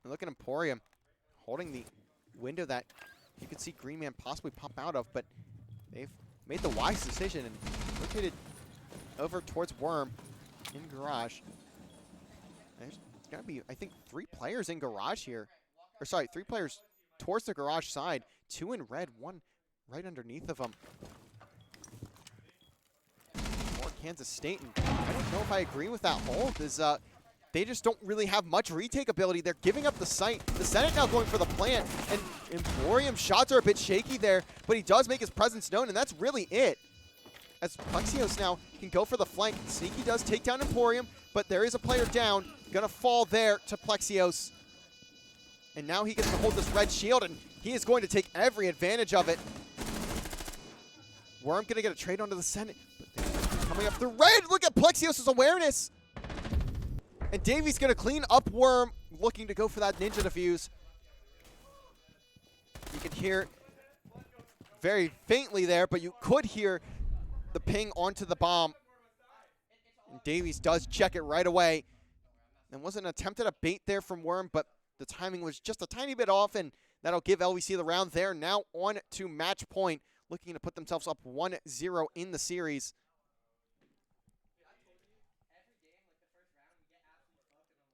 And look at Emporium holding the window that you could see Green Man possibly pop out of, but they've made the wise decision and rotated over towards Worm in Garage. There's going to be, I think, 3 players in Garage here. Or sorry, 3 players towards the Garage side. 2 in red, 1 right underneath of them. For Kansas State, and I don't know if I agree with that hold, is they just don't really have much retake ability. They're giving up the site. The Senate now going for the plant, and Emporium shots are a bit shaky there, but he does make his presence known, and that's really it. As Plexios now can go for the flank. Sneaky does take down Emporium, but there is a player down. Gonna fall there to Plexios. And now he gets to hold this red shield, and he is going to take every advantage of it. Worm gonna get a trade onto the Senate, but they're coming up the red. Look at Plexios' awareness. And Davies gonna clean up Worm, looking to go for that ninja defuse. You can hear very faintly there, but you could hear the ping onto the bomb. And Davies does check it right away. And was an attempt at a bait there from Worm, but the timing was just a tiny bit off, and that'll give LVC the round there. Now on to match point, looking to put themselves up 1-0 in the series.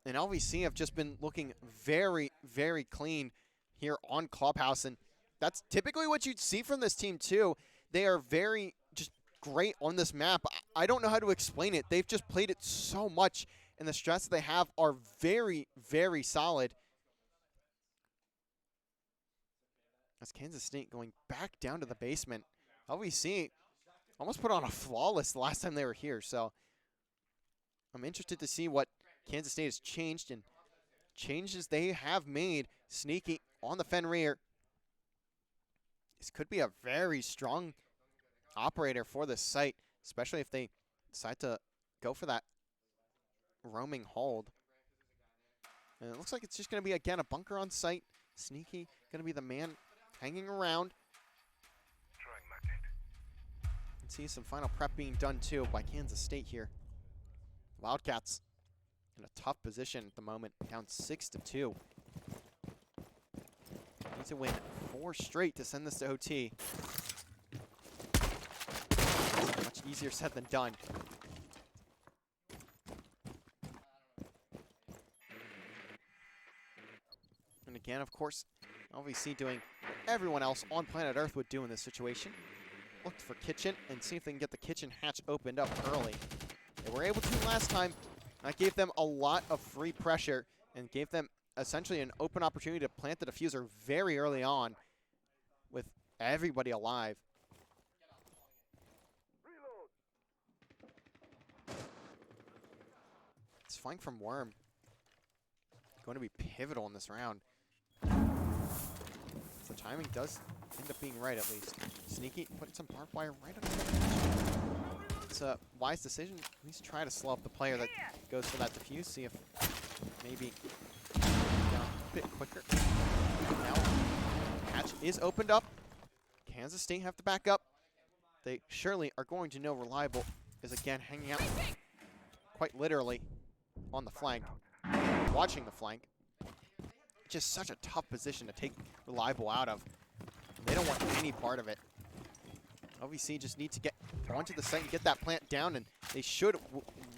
And LVC have just been looking very, very clean here on Clubhouse, and that's typically what you'd see from this team too. They are very just great on this map. I don't know how to explain it. They've just played it so much, and the strats that they have are very, very solid. That's Kansas State going back down to the basement. LVC almost put on a flawless the last time they were here, so I'm interested to see what Kansas State has changed and changes they have made. Sneaky on the Fenrir. This could be a very strong operator for this site, especially if they decide to go for that roaming hold. And it looks like it's just going to be, again, a bunker on site. Sneaky going to be the man hanging around. And see some final prep being done, too, by Kansas State here. Wildcats in a tough position at the moment, down 6-2. Need to win 4 straight to send this to OT. Much easier said than done. And again, of course, LVC doing everyone else on planet Earth would do in this situation. Looked for kitchen and see if they can get the kitchen hatch opened up early. They were able to last time. That gave them a lot of free pressure and gave them essentially an open opportunity to plant the diffuser very early on with everybody alive. It's flank from Worm. Going to be pivotal in this round. The timing does end up being right, at least. Sneaky putting some barbed wire right under the It's a wise decision. At least try to slow up the player that goes for that defuse. See if maybe a bit quicker. Now, hatch is opened up. Kansas State have to back up. They surely are going to know Reliable is again hanging out quite literally on the flank, watching the flank. Just such a tough position to take Reliable out of. They don't want any part of it. LVC just need to get onto the site and get that plant down, and they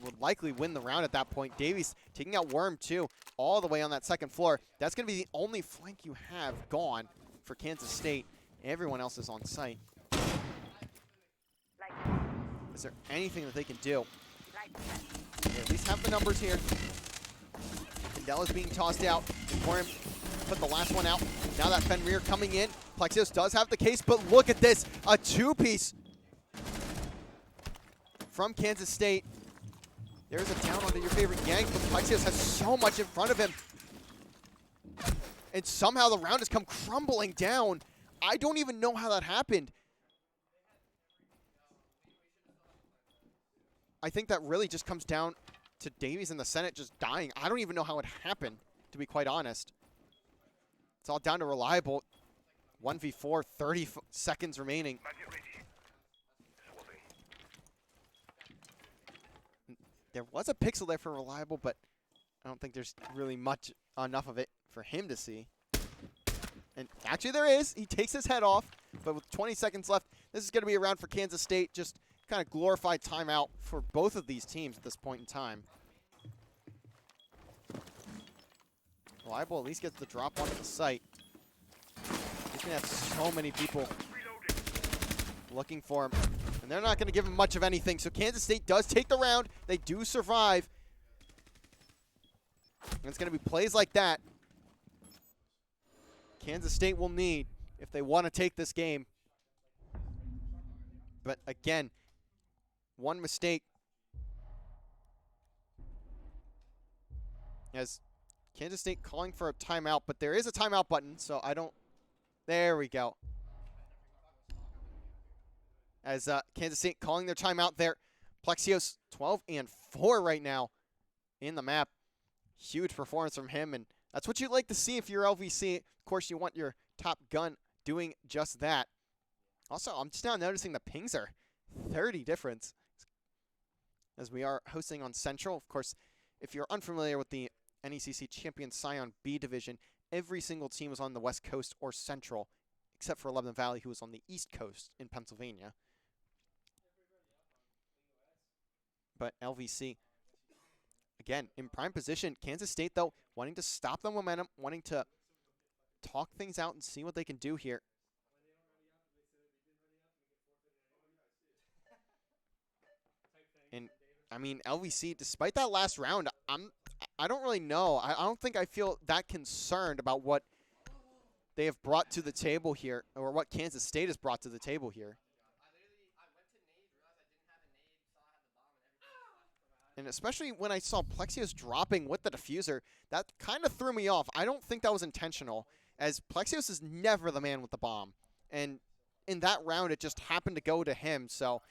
would likely win the round at that point. Davies taking out Worm too, all the way on that second floor. That's going to be the only flank you have gone for Kansas State. Everyone else is on site. Is there anything that they can do? They at least have the numbers here. Candela's being tossed out. Worm put the last one out. Now that Fenrir coming in. Plexios does have the case, but look at this. A two-piece from Kansas State. There's a down onto your favorite Yank, but Plexios has so much in front of him. And somehow the round has come crumbling down. I don't even know how that happened. I think that really just comes down to Davies and the Senate just dying. I don't even know how it happened, to be quite honest. It's all down to Reliable. 1v4, 30 seconds remaining. There was a pixel there for Reliable, but I don't think there's really enough of it for him to see. And actually there is. He takes his head off, but with 20 seconds left, this is going to be a round for Kansas State. Just kind of glorified timeout for both of these teams at this point in time. Reliable at least gets the drop onto the site. He's going to have so many people looking for him. And they're not going to give him much of anything. So Kansas State does take the round. They do survive. And it's going to be plays like that Kansas State will need if they want to take this game. But again, one mistake as Kansas State calling for a timeout, but there is a timeout button, so I don't. There we go. As Kansas State calling their timeout there. Plexios 12-4 right now in the map. Huge performance from him, and that's what you'd like to see if you're LVC. Of course, you want your top gun doing just that. Also, I'm just now noticing the pings are 30 difference as we are hosting on Central. Of course, if you're unfamiliar with the NECC Champion Cyan B division, every single team is on the West Coast or Central, except for Lebanon Valley, who is on the East Coast in Pennsylvania. But LVC, again, in prime position. Kansas State, though, wanting to stop the momentum, wanting to talk things out and see what they can do here. And, I mean, LVC, despite that last round, I don't really know. I don't think I feel that concerned about what they have brought to the table here, or what Kansas State has brought to the table here. And especially when I saw Plexios dropping with the diffuser, that kind of threw me off. I don't think that was intentional, as Plexios is never the man with the bomb. And in that round, it just happened to go to him. So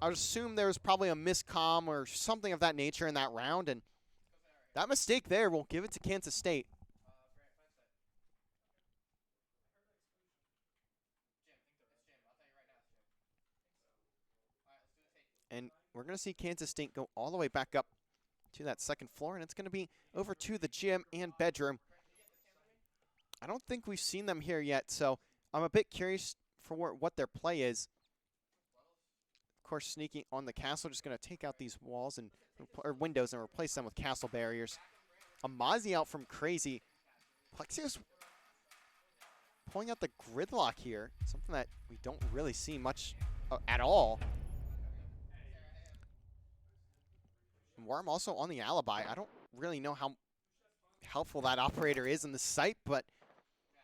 I would assume there was probably a miscomm or something of that nature in that round. And that mistake there will give it to Kansas State. And we're going to see Kansas State go all the way back up to that second floor, and it's going to be over to the gym and bedroom. I don't think we've seen them here yet, so I'm a bit curious for what their play is. Of course, sneaking on the castle, just going to take out these walls and or windows and replace them with castle barriers. Amazi out from Crazy. Plexios pulling out the gridlock here, something that we don't really see much at all. Worm also on the alibi. I don't really know how helpful that operator is in the site, but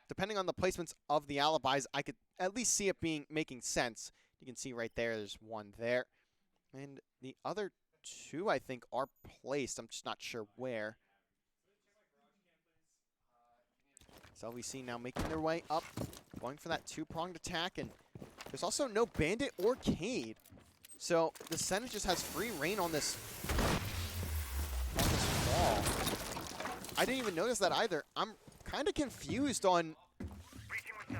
depending on the placements of the alibis, I could at least see it making sense. You can see right there, there's one there. And the other two, I think, are placed. I'm just not sure where. So LVC now making their way up, going for that two-pronged attack, and there's also no Bandit or Cade. So the Senate just has free reign on this wall. I didn't even notice that either. I'm kind of confused on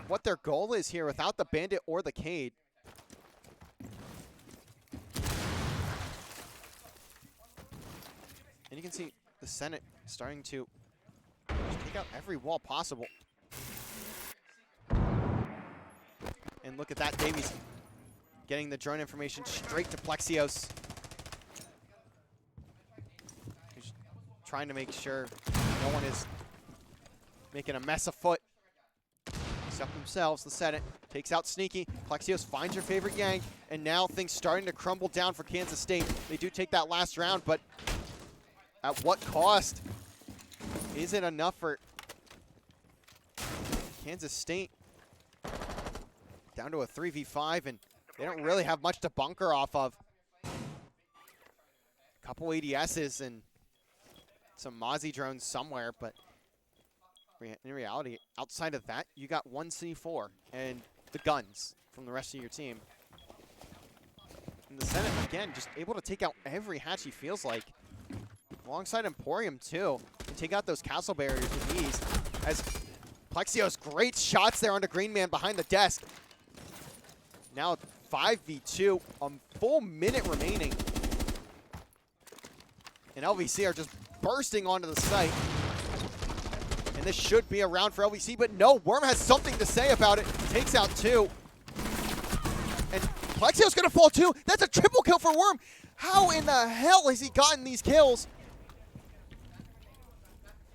what their goal is here without the Bandit or the Cade. And you can see the Senate starting to take out every wall possible. And look at that, Davies getting the drone information straight to Plexios. He's trying to make sure no one is making a mess afoot. Except themselves. The Senate takes out Sneaky. Plexios finds your favorite yank. And now things starting to crumble down for Kansas State. They do take that last round, but at what cost? Is it enough for Kansas State? Down to a 3v5, and they don't really have much to bunker off of. A couple ADSs and some Mozzie drones somewhere, but in reality, outside of that, you got one C4 and the guns from the rest of your team. in the Senate, again, just able to take out every hatch he feels like. Alongside Emporium, too. And take out those castle barriers with ease. As Plexio's great shots there onto Green Man behind the desk. Now 5v2, a full minute remaining. And LVC are just bursting onto the site. And this should be a round for LVC, but no, Worm has something to say about it. Takes out 2. And Plexio's gonna fall too. That's a triple kill for Worm. How in the hell has he gotten these kills?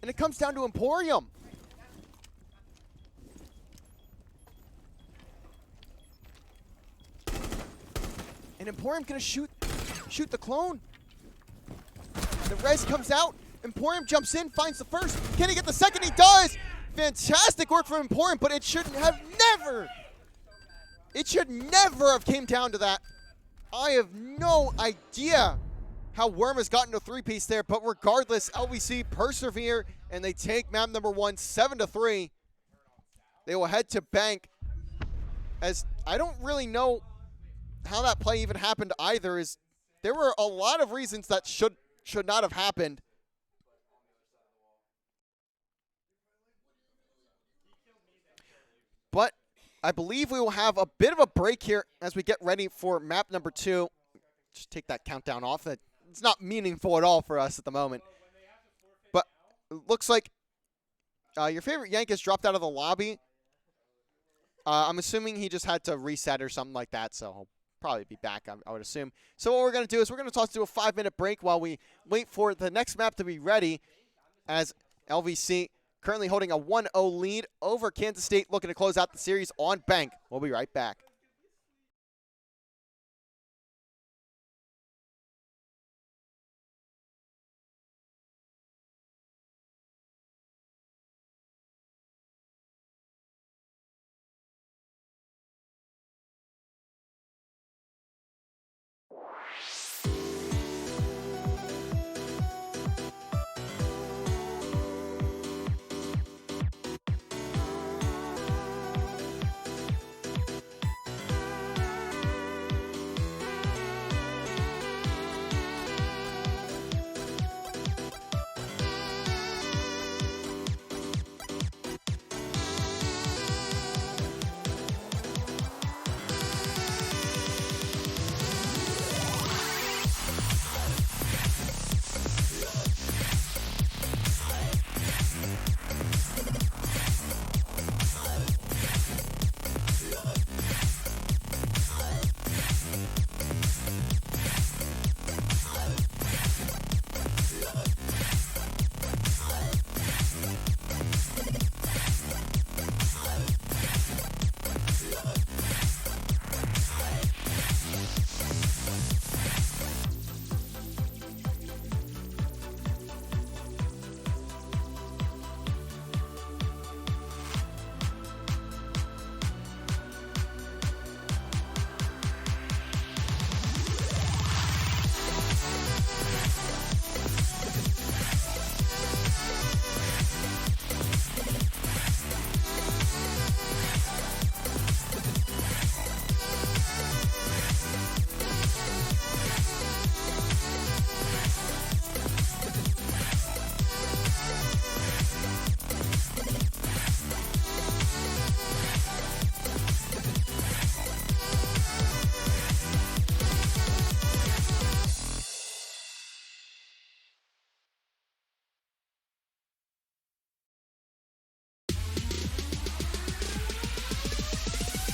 And it comes down to Emporium. And Emporium gonna shoot the clone. The res comes out. Emporium jumps in, finds the first. Can he get the second? He does! Fantastic work from Emporium, but it should never have came down to that. I have no idea how Worm has gotten to 3-piece there, but regardless, LVC persevere, and they take map number 1, 7-3. They will head to bank, as I don't really know how that play even happened either. Is there were a lot of reasons that should not have happened. But I believe we will have a bit of a break here as we get ready for map number 2. Just take that countdown off. It's not meaningful at all for us at the moment. But it looks like your favorite Yank has dropped out of the lobby. I'm assuming he just had to reset or something like that, so he'll probably be back, I would assume. So what we're going to do is we're going to toss to a 5-minute break while we wait for the next map to be ready, as LVC currently holding a 1-0 lead over Kansas State, looking to close out the series on bank. We'll be right back.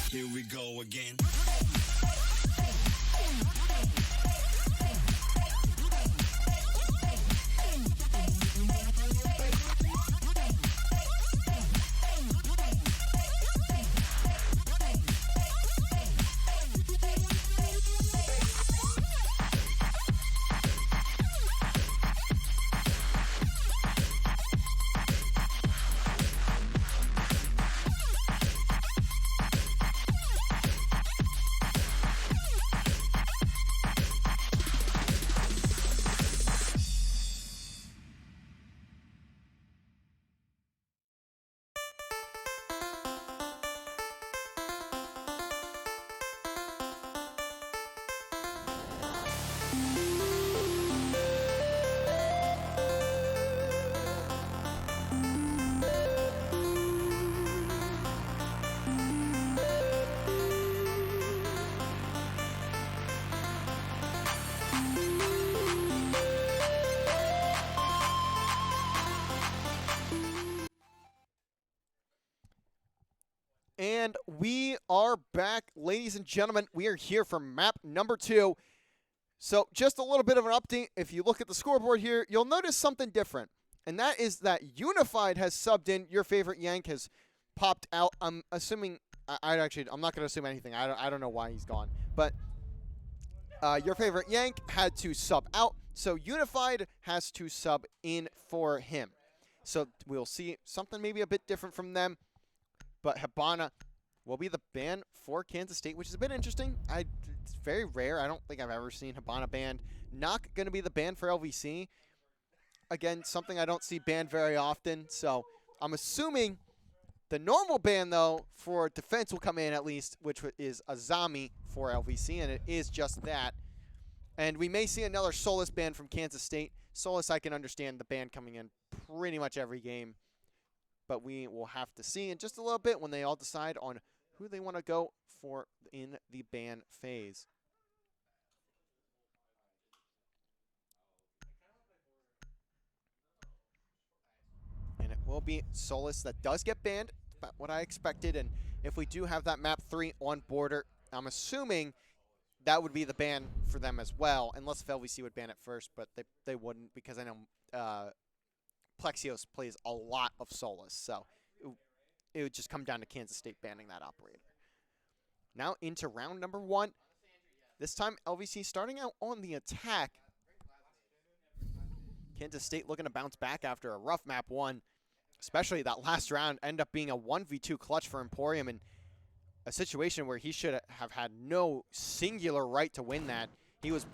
Here we go again. And we are back, ladies and gentlemen. We are here for map number 2. So just a little bit of an update. If you look at the scoreboard here, you'll notice something different. And that is that Unified has subbed in. Your favorite Yank has popped out. I'm assuming, I'm not going to assume anything. I don't know why he's gone. But your favorite Yank had to sub out. So Unified has to sub in for him. So we'll see something maybe a bit different from them. But Hibana will be the ban for Kansas State, which is a bit interesting. It's very rare. I don't think I've ever seen Hibana banned. Not going to be the ban for LVC. Again, something I don't see banned very often. So I'm assuming the normal ban, though, for defense will come in at least, which is Azami for LVC, and it is just that. And we may see another Solus ban from Kansas State. Solus, I can understand the ban coming in pretty much every game. But we will have to see in just a little bit when they all decide on who they want to go for in the ban phase. And it will be Solus that does get banned, about what I expected. And if we do have that map 3 on border, I'm assuming that would be the ban for them as well, unless if LVC would ban it first, but they wouldn't, because I know Plexios plays a lot of Solus, so it would just come down to Kansas State banning that operator. Now into round number 1. This time LVC starting out on the attack. Kansas State looking to bounce back after a rough map 1, especially that last round ended up being a 1v2 clutch for Emporium, and a situation where he should have had no singular right to win that. He was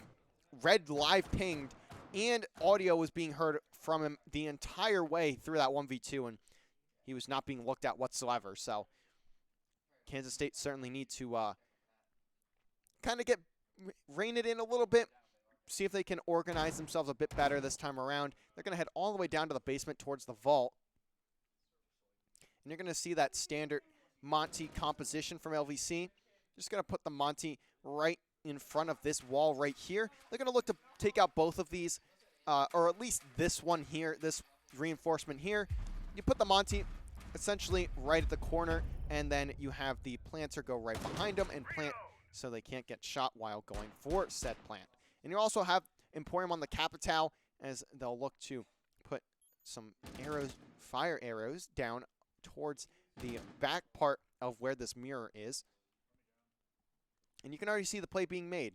red live pinged, and audio was being heard from him the entire way through that 1v2, and he was not being looked at whatsoever. So Kansas State certainly need to kind of rein it in a little bit, see if they can organize themselves a bit better this time around. They're going to head all the way down to the basement towards the vault. And you're going to see that standard Monty composition from LVC. Just going to put the Monty right in front of this wall right here. They're going to look to take out both of these, or at least this one here, this reinforcement here. You put the Monty essentially right at the corner, and then you have the planter go right behind them and plant so they can't get shot while going for said plant. And you also have Emporium on the Capital, as they'll look to put some arrows, fire arrows, down towards the back part of where this mirror is. And you can already see the play being made.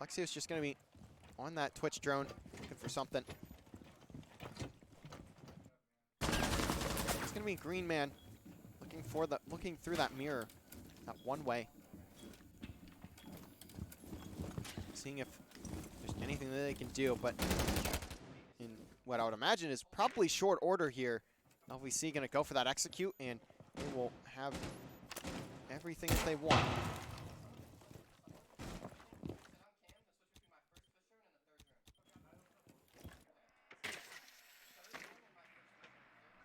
Plexios just going to be on that Twitch drone, looking for something. It's going to be Green Man looking through that mirror, that one way. Seeing if there's anything that they can do, but in what I would imagine is probably short order here, LVC going to go for that execute, and they will have everything that they want.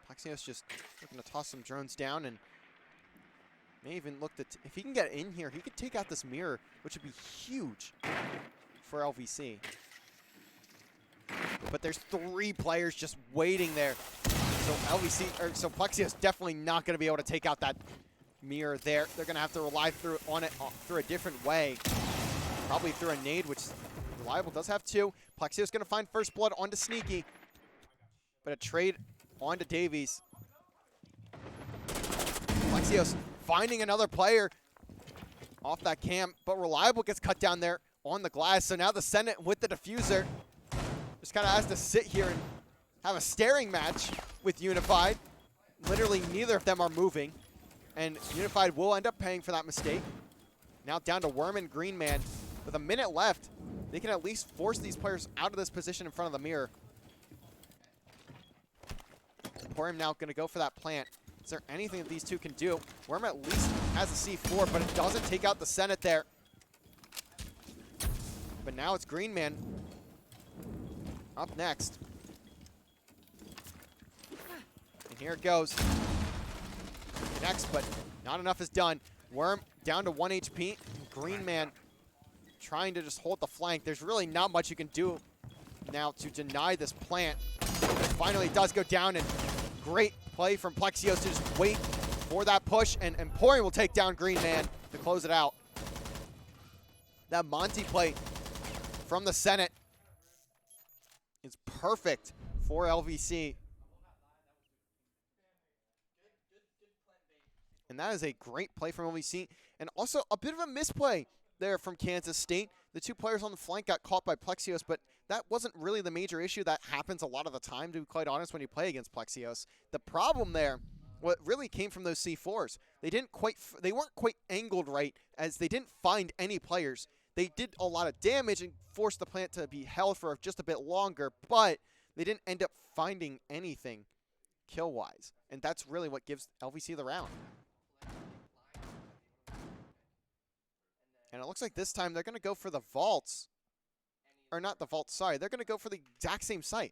Plexios just looking to toss some drones down, and may even look to, if he can get in here, he could take out this mirror, which would be huge for LVC. But there's 3 players just waiting there. So Plexios definitely not going to be able to take out that mirror there. They're going to have to rely through a different way. Probably through a nade, which Reliable does have 2. Plexios going to find first blood onto Sneaky. But a trade onto Davies. Plexios finding another player off that cam, but Reliable gets cut down there on the glass. So now the Senate with the diffuser just kind of has to sit here and have a staring match with Unified. Literally neither of them are moving, and Unified will end up paying for that mistake. Now down to Worm and Green Man. With a minute left, they can at least force these players out of this position in front of the mirror. Emporium now going to go for that plant. Is there anything that these two can do? Worm at least has a C4, but it doesn't take out the Senate there. But now it's Green Man up next. And here it goes. Next, but not enough is done. Worm down to 1 HP. Green Man trying to just hold the flank. There's really not much you can do now to deny this plant. But finally it does go down, and great play from Plexios to just wait for that push, and Emporium will take down Green Man to close it out. That Monty play from the Senate is perfect for LVC. And that is a great play from LVC. And also a bit of a misplay there from Kansas State. The two players on the flank got caught by Plexios, but that wasn't really the major issue. That happens a lot of the time, to be quite honest, when you play against Plexios. The problem there, what really came from those C4s, they weren't quite angled right, as they didn't find any players. They did a lot of damage and forced the plant to be held for just a bit longer, but they didn't end up finding anything kill-wise. And that's really what gives LVC the round. And it looks like this time they're going to go for the vaults. Or not the vaults, sorry. They're going to go for the exact same site.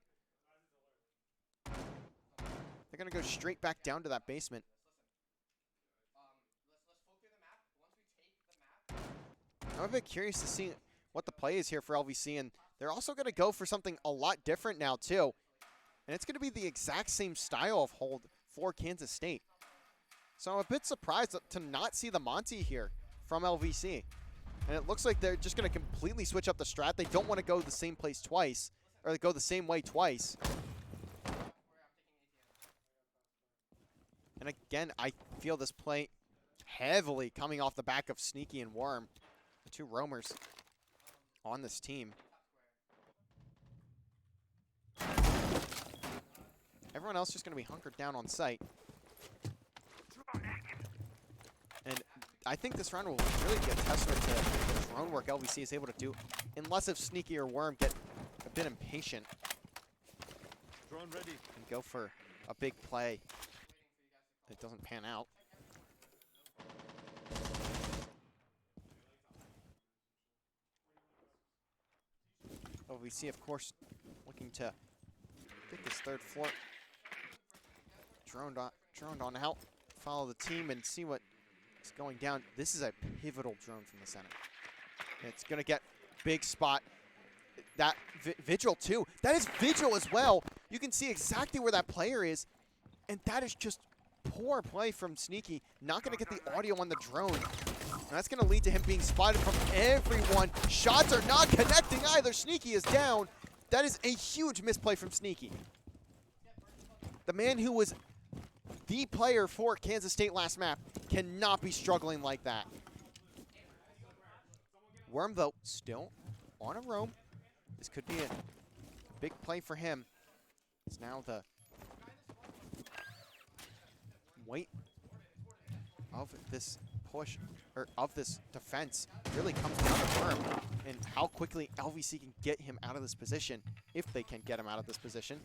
They're going to go straight back down to that basement. I'm a bit curious to see what the play is here for LVC. And they're also going to go for something a lot different now, too. And it's going to be the exact same style of hold for Kansas State. So I'm a bit surprised to not see the Monty here from LVC. And it looks like they're just going to completely switch up the strat. They don't want to go the same place twice, or go the same way twice. And again, I feel this play heavily coming off the back of Sneaky and Worm, the two roamers on this team. Everyone else just going to be hunkered down on site. And I think this round will really be a testament to the drone work LVC is able to do, unless if Sneaky or Worm get a bit impatient Drone ready. and go for a big play that doesn't pan out. LVC, of course, looking to get this third floor droned on out, follow the team and see what is going down. This is a pivotal drone from the center. It's going to get big spot. That Vigil too. That is Vigil as well. You can see exactly where that player is, and that is just poor play from Sneaky. Not going to get the audio on the drone. And that's going to lead to him being spotted from everyone. Shots are not connecting either. Sneaky is down. That is a huge misplay from Sneaky. The man who was the player for Kansas State last map cannot be struggling like that. Worm, though, still on a roam. This could be a big play for him. It's now the weight of this push, or of this defense, really comes down to Worm and how quickly LVC can get him out of this position, if they can get him out of this position.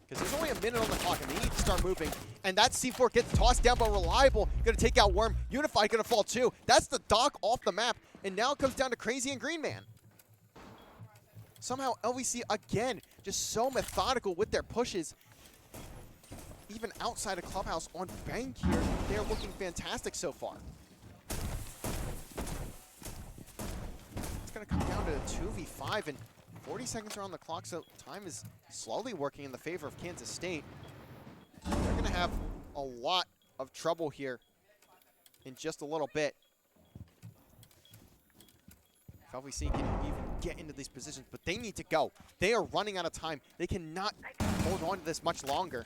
Because there's only a minute on the clock and they need to start moving. And that C4 gets tossed down, but Reliable going to take out Worm. Unify going to fall too. That's the dock off the map. And now it comes down to Crazy and Green Man. Somehow LVC, again, just so methodical with their pushes. Even outside of Clubhouse on Bank here, they're looking fantastic so far. It's going to come down to a 2v5, and 40 seconds are on the clock, so time is slowly working in the favor of Kansas State. They're going to have a lot of trouble here in just a little bit. If LVC can even get into these positions, but they need to go. They are running out of time. They cannot hold on to this much longer.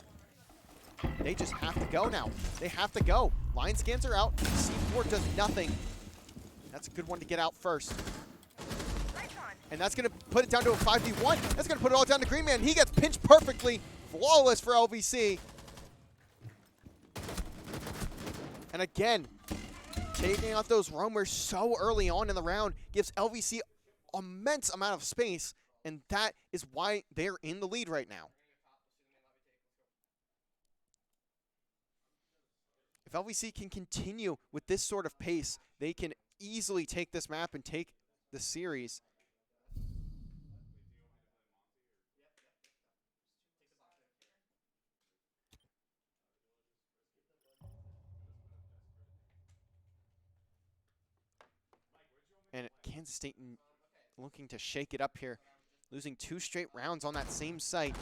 They just have to go now. They have to go. Line scans are out. C4 does nothing. That's a good one to get out first. And that's going to put it down to a 5v1. That's going to put it all down to Green Man. He gets pinched perfectly. Flawless for LVC. And again, taking out those roamers so early on in the round gives LVC immense amount of space, and that is why they're in the lead right now. If LVC can continue with this sort of pace, they can easily take this map and take the series. And Kansas State looking to shake it up here, losing 2 straight rounds on that same site.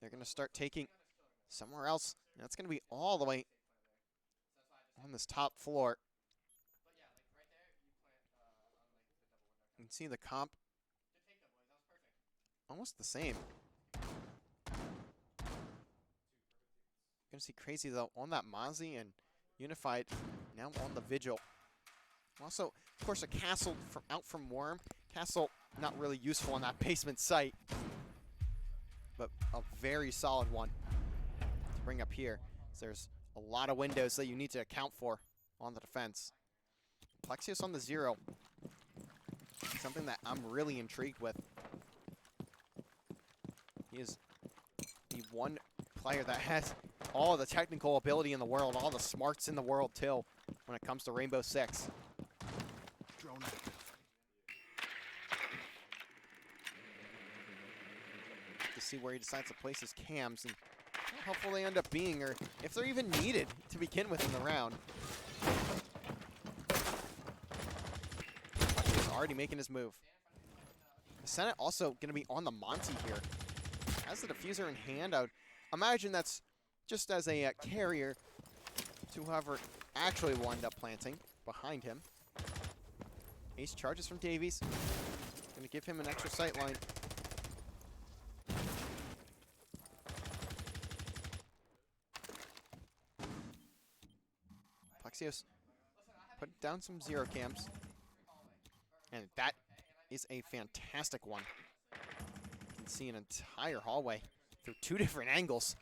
They're going to start taking somewhere else. That's going to be all the way on this top floor. You can see the comp almost the same. Gonna see Crazy though on that Mozzie, and Unified now on the Vigil. Also, of course, a Castle out from Worm. Castle not really useful on that basement site, but a very solid one to bring up here. So there's a lot of windows that you need to account for on the defense. Plexios on the 0. Something that I'm really intrigued with. He is the one player that has all the technical ability in the world, all the smarts in the world too, when it comes to Rainbow Six. Drone active. To see where he decides to place his cams and how helpful they end up being, or if they're even needed to begin with in the round. He's already making his move. The Senate also going to be on the Monty here. Has the diffuser in hand. I would imagine that's just as a carrier to whoever actually will end up planting behind him. Ace charges from Davies. Going to give him an extra sight line. Plexios put down some 0 cams. And that is a fantastic one. You can see an entire hallway through 2 different angles.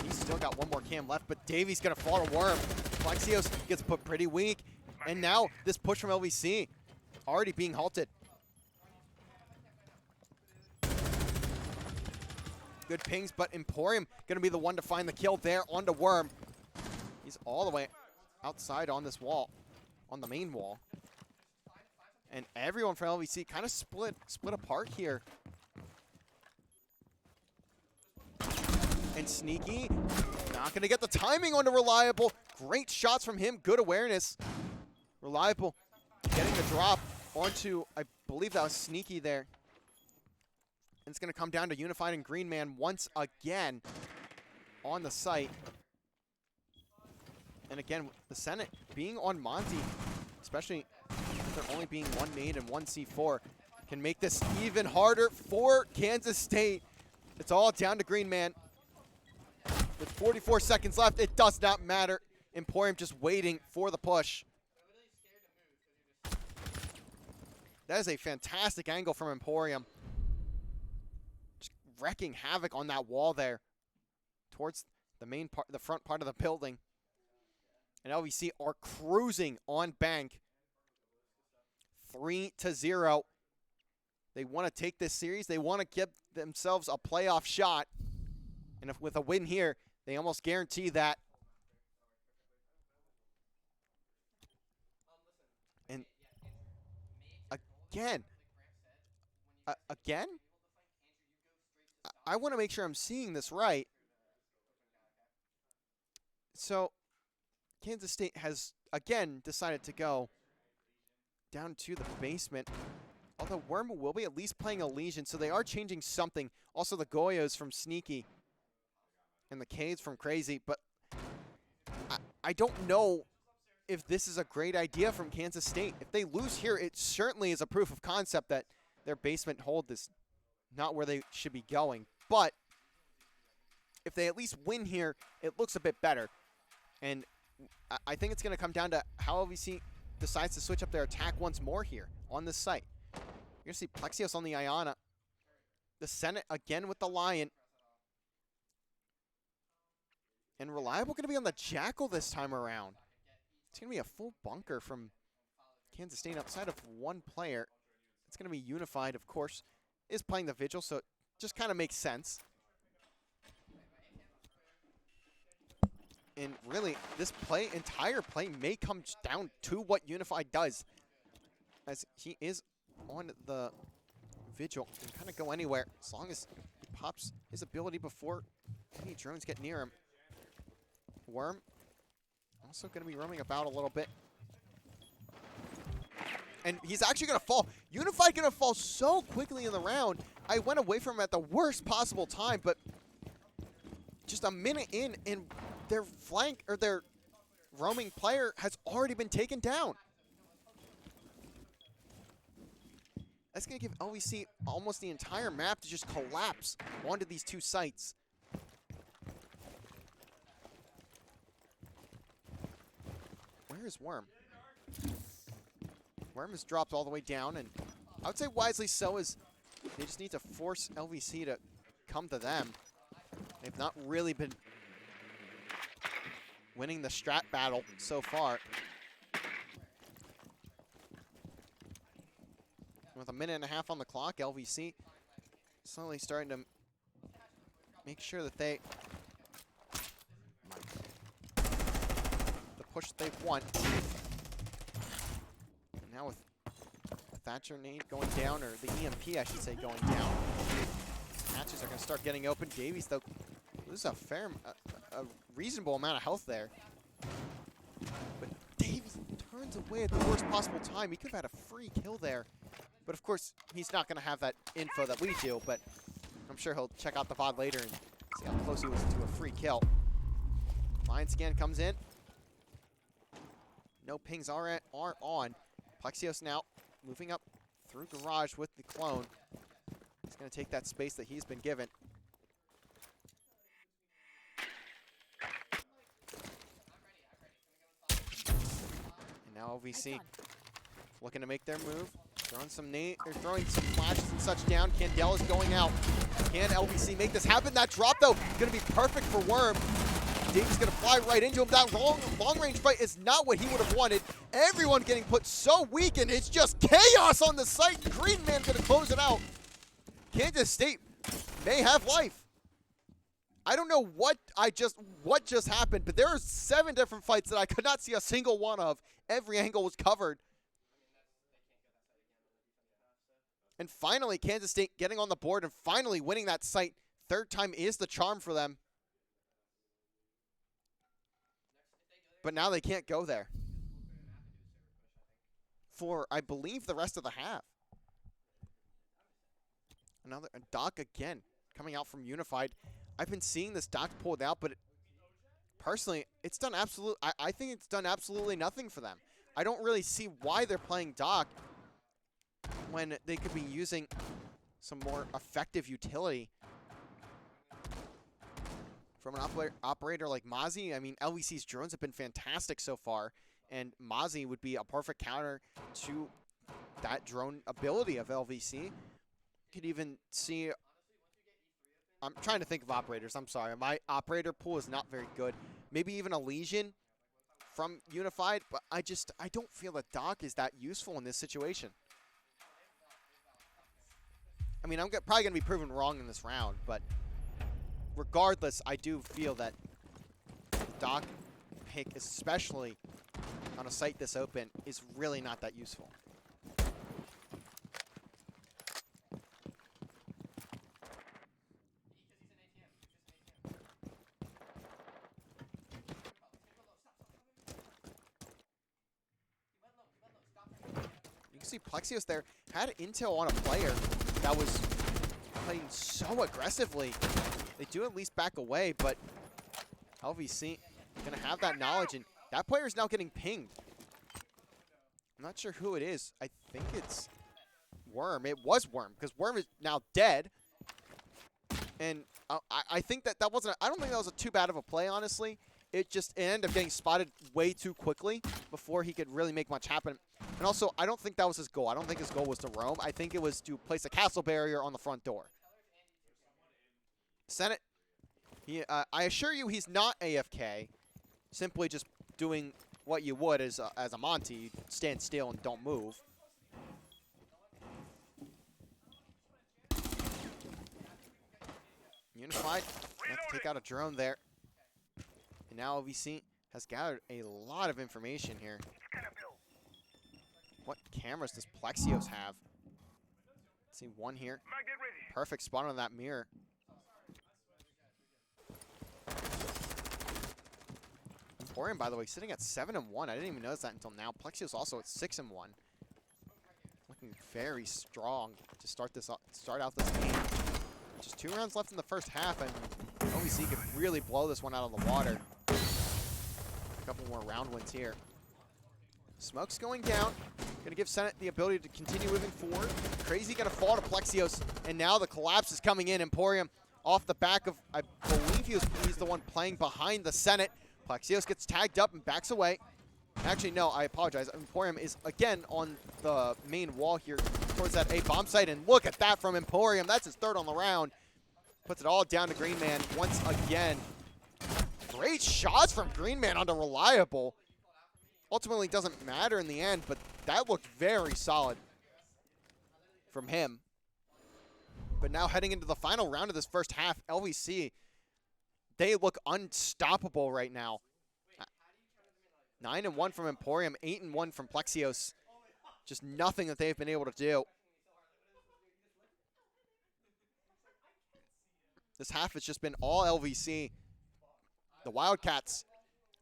He's still got 1 more cam left, but Davies gonna fall to Worm. Plexios gets put pretty weak. And now this push from LVC already being halted. Good pings, but Emporium gonna be the one to find the kill there onto Worm. He's all the way outside on this wall, on the main wall. And everyone from LVC kind of split apart here. And Sneaky, not going to get the timing onto Reliable. Great shots from him, good awareness. Reliable getting the drop onto, I believe that was Sneaky there. And it's going to come down to Unified and Green Man once again on the site. And again, the Senate being on Monty, especially there only being 1 nade and 1 C4, can make this even harder for Kansas State. It's all down to Green Man. With 44 seconds left, it does not matter. Emporium just waiting for the push. That is a fantastic angle from Emporium. Just wrecking havoc on that wall there towards the main part, the front part of the building. And LVC are cruising on bank. 3-0. They want to take this series. They want to give themselves a playoff shot. And if with a win here, they almost guarantee that. And again, I want to make sure I'm seeing this right. So Kansas State has, again, decided to go down to the basement. Although Worm will be at least playing a Legion, so they are changing something. Also, the Goyos from Sneaky and the K's from Crazy. But I don't know if this is a great idea from Kansas State. If they lose here, it certainly is a proof of concept that their basement hold is not where they should be going. But if they at least win here, it looks a bit better. And I think it's going to come down to how LVC decides to switch up their attack once more here on this site. You're going to see Plexios on the Iana. The Senate again with the Lion. And Reliable going to be on the Jackal this time around. It's going to be a full bunker from Kansas State outside of 1 player. It's going to be Unified, of course, is playing the Vigil, so it just kind of makes sense. And really, this entire play may come down to what Unified does, as he is on the Vigil and kind of go anywhere as long as he pops his ability before any drones get near him. Worm also going to be roaming about a little bit. And he's actually going to fall. Unified going to fall so quickly in the round. I went away from him at the worst possible time, but just a minute in, and their flank, or their roaming player has already been taken down. That's going to give LVC almost the entire map to just collapse onto these two sites. Where is Worm? Worm is dropped all the way down, and I would say wisely so, as they just need to force LVC to come to them. They've not really been winning the strat battle so far. With a minute and a half on the clock, LVC slowly starting to make sure that they the push that they've won. And now with Thatcher nade going down, or the EMP I should say going down, matches are going to start getting open. Davies though loses a reasonable amount of health there. But Davies turns away at the worst possible time. He could have had a free kill there. But of course, he's not going to have that info that we do, but I'm sure he'll check out the VOD later and see how close he was to a free kill. Line scan comes in. No pings are on. Plexios now moving up through garage with the clone. He's going to take that space that he's been given. And now LVC looking to make their move. Throwing some throwing some flashes and such down. Candela is going out. Can LVC make this happen? That drop, though, going to be perfect for Worm. Davies going to fly right into him. That long-range fight is not what he would have wanted. Everyone getting put so weak, and it's just chaos on the site. Green Man going to close it out. Kansas State may have life. I don't know what just happened, but there are 7 different fights that I could not see a single one of. Every angle was covered. And finally, Kansas State getting on the board and finally winning that site. Third time is the charm for them. But now they can't go there for, I believe, the rest of the half. Another Doc again coming out from Unified. I've been seeing this Doc pulled out, but personally, it's done I think it's done absolutely nothing for them. I don't really see why they're playing Doc when they could be using some more effective utility from an operator like Mozzie. I mean, LVC's drones have been fantastic so far, and Mozzie would be a perfect counter to that drone ability of LVC. You could even see, I'm trying to think of operators, I'm sorry. My operator pool is not very good. Maybe even a Legion from Unified, but I don't feel that Doc is that useful in this situation. I mean, I'm probably going to be proven wrong in this round, but regardless, I do feel that Doc pick, especially on a site this open, is really not that useful. You can see Plexios there had intel on a player that was playing so aggressively. They do at least back away, but LVC gonna have that knowledge, and that player is now getting pinged. I'm not sure who it is. I think it's Worm. It was Worm, because Worm is now dead. And I think that wasn't, I don't think that was too bad of a play, honestly. It ended up getting spotted way too quickly before he could really make much happen. And also, I don't think that was his goal. I don't think his goal was to roam. I think it was to place a castle barrier on the front door. Senate, I assure you he's not AFK, simply just doing what you would as a Monty. You stand still and don't move. Unified, have to take out a drone there. And now LVC has gathered a lot of information here. What cameras does Plexios have? Let's see, one here. Perfect spot on that mirror. Emporium, by the way, sitting at 7-1. I didn't even notice that until now. Plexios also at 6-1. Looking very strong to start out this game. Just 2 rounds left in the first half, and LVC could really blow this one out of the water. A couple more round wins here. Smoke's going down. Going to give Senate the ability to continue moving forward. Crazy going to fall to Plexios. And now the collapse is coming in. Emporium off the back of, I believe he's the one playing behind the Senate. Plexios gets tagged up and backs away. Actually, no, I apologize. Emporium is again on the main wall here towards that A bomb site. And look at that from Emporium. That's his third on the round. Puts it all down to Green Man once again. Great shots from Green Man onto Reliable. Ultimately doesn't matter in the end, but that looked very solid from him. But now heading into the final round of this first half, LVC, they look unstoppable right now. 9-1 from Emporium, 8-1 from Plexios. Just nothing that they've been able to do. This half has just been all LVC. The Wildcats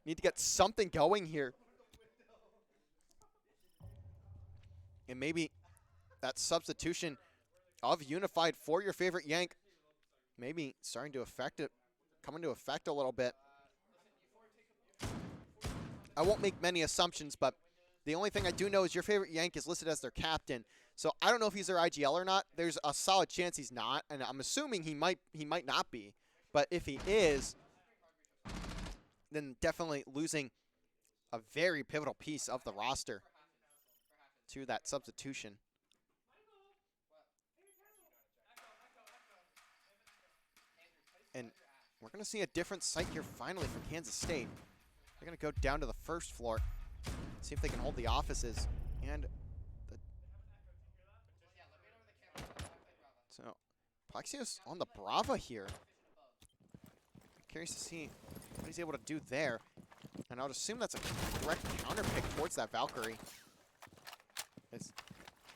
need to get something going here. And maybe that substitution of Unified for your favorite Yank maybe starting to affect it, come into effect a little bit. I won't make many assumptions, but the only thing I do know is your favorite Yank is listed as their captain. So I don't know if he's their IGL or not. There's a solid chance he's not, and I'm assuming he might not be. But if he is, then definitely losing a very pivotal piece of the roster to that substitution. And we're going to see a different sight here finally from Kansas State. They're going to go down to the first floor, see if they can hold the offices and so Plexios on the Brava here. Curious to see what he's able to do there. And I would assume that's a direct counter pick towards that Valkyrie. It's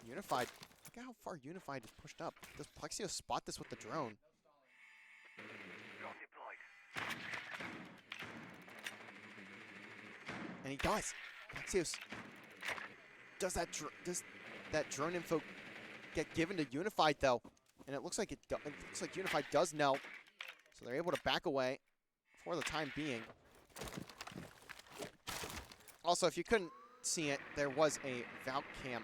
Unified. Look at how far Unified is pushed up. Does Plexios spot this with the drone? And he does. Plexios does that drone info get given to Unified though? And it looks like it looks like Unified does know. So they're able to back away for the time being. Also, if you couldn't see it, there was a Valk cam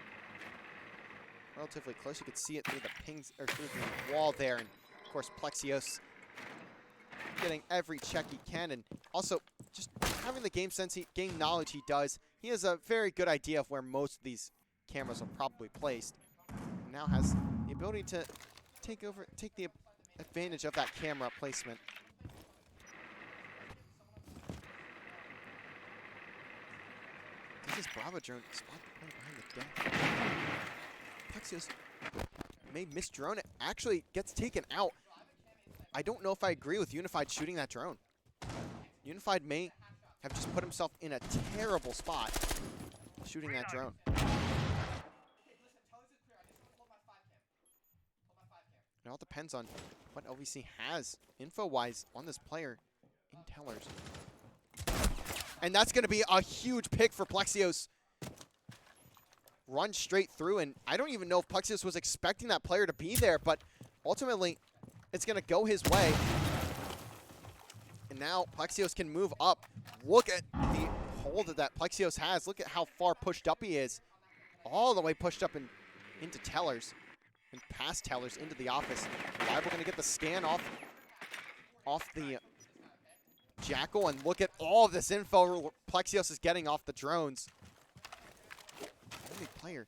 relatively close. You could see it through the pings or through the wall there, and of course Plexios getting every check he can, and also just having the game sense, game knowledge he does. He has a very good idea of where most of these cameras are probably placed. And now has the ability to take the advantage of that camera placement. Does this Bravo drone spot the plane behind the deck? Plexios may miss drone. It actually gets taken out. I don't know if I agree with Unified shooting that drone. Unified may have just put himself in a terrible spot shooting that drone. It all depends on what LVC has info-wise on this player in Tellers. And that's going to be a huge pick for Plexios. Run straight through, and I don't even know if Plexios was expecting that player to be there, but ultimately it's going to go his way. And now Plexios can move up. Look at the hold that Plexios has. Look at how far pushed up he is. All the way pushed up into Tellers. And past Tellers into the office. Reliable going to get the scan off the Jackal. And look at all of this info Plexios is getting off the drones. The only player